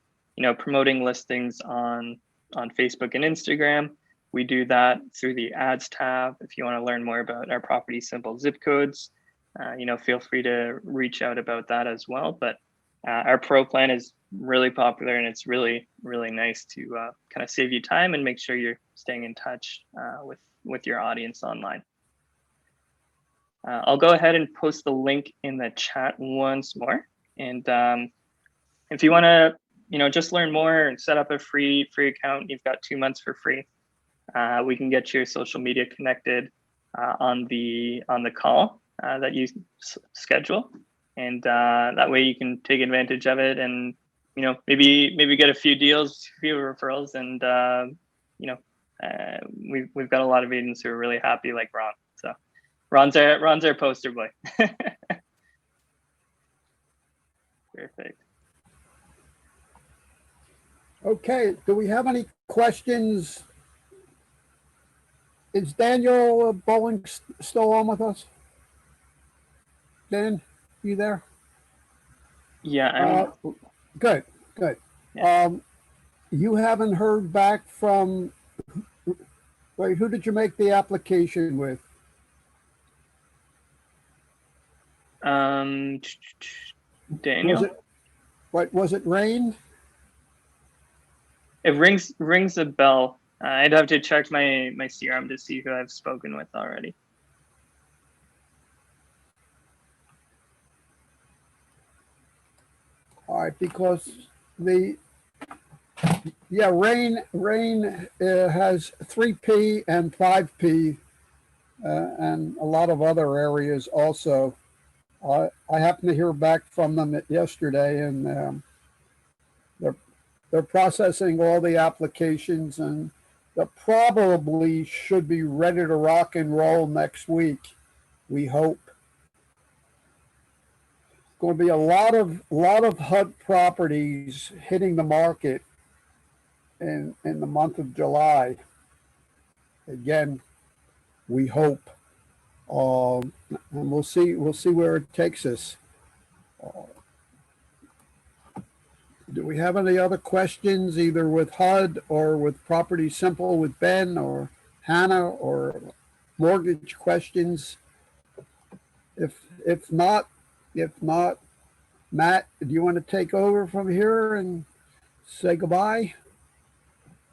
promoting listings on Facebook and Instagram, we do that through the ads tab. If you want to learn more about our Property Simple zip codes, feel free to reach out about that as well. But our pro plan is really popular, and it's really, really nice to kind of save you time and make sure you're staying in touch with your audience online. I'll go ahead and post the link in the chat once more. And if you want to, just learn more and set up a free account, you've got 2 months for free. We can get your social media connected on the call that you schedule, and that way you can take advantage of it, and maybe get a few deals, few referrals, and we've got a lot of agents who are really happy, like Ron. So Ron's our poster boy. Perfect. Okay, do we have any questions? Is Daniel Bowling still on with us? Dan, you there? Yeah, Good. Yeah. You haven't heard back from, wait, who did you make the application with? Daniel. Was it Rain? It rings a bell. I'd have to check my CRM to see who I've spoken with already. All right, because Rain has 3P and 5P and a lot of other areas also. I happened to hear back from them yesterday, and they're processing all the applications, and they probably should be ready to rock and roll next week. We hope. Going to be a lot of HUD properties hitting the market in the month of July. Again, we hope, and we'll see where it takes us. Do we have any other questions, either with HUD or with Property Simple with Ben or Hana, or mortgage questions? If not, Matt, do you want to take over from here and say goodbye?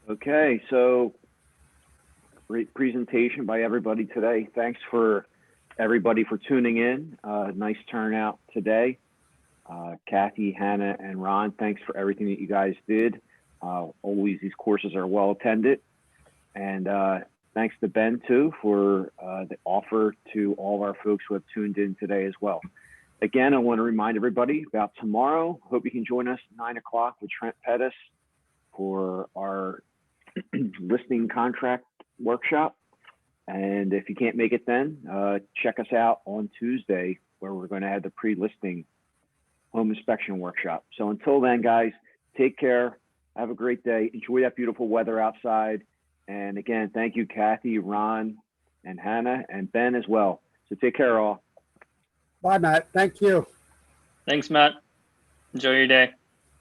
Okay, so great presentation by everybody today. Thanks for everybody for tuning in. Nice turnout today. Cathy, Hana, and Ron, thanks for everything that you guys did. Always, these courses are well attended. And thanks to Ben, too, for the offer to all of our folks who have tuned in today as well. Again, I want to remind everybody about tomorrow. Hope you can join us 9 o'clock with Trent Pettis for our listing contract workshop. And if you can't make it then, check us out on Tuesday, where we're going to have the pre-listing home inspection workshop. So until then, guys, take care. Have a great day. Enjoy that beautiful weather outside. And again, thank you, Cathy, Ron, and Hana, and Ben as well. So take care, all. Bye, Matt. Thank you. Thanks, Matt. Enjoy your day.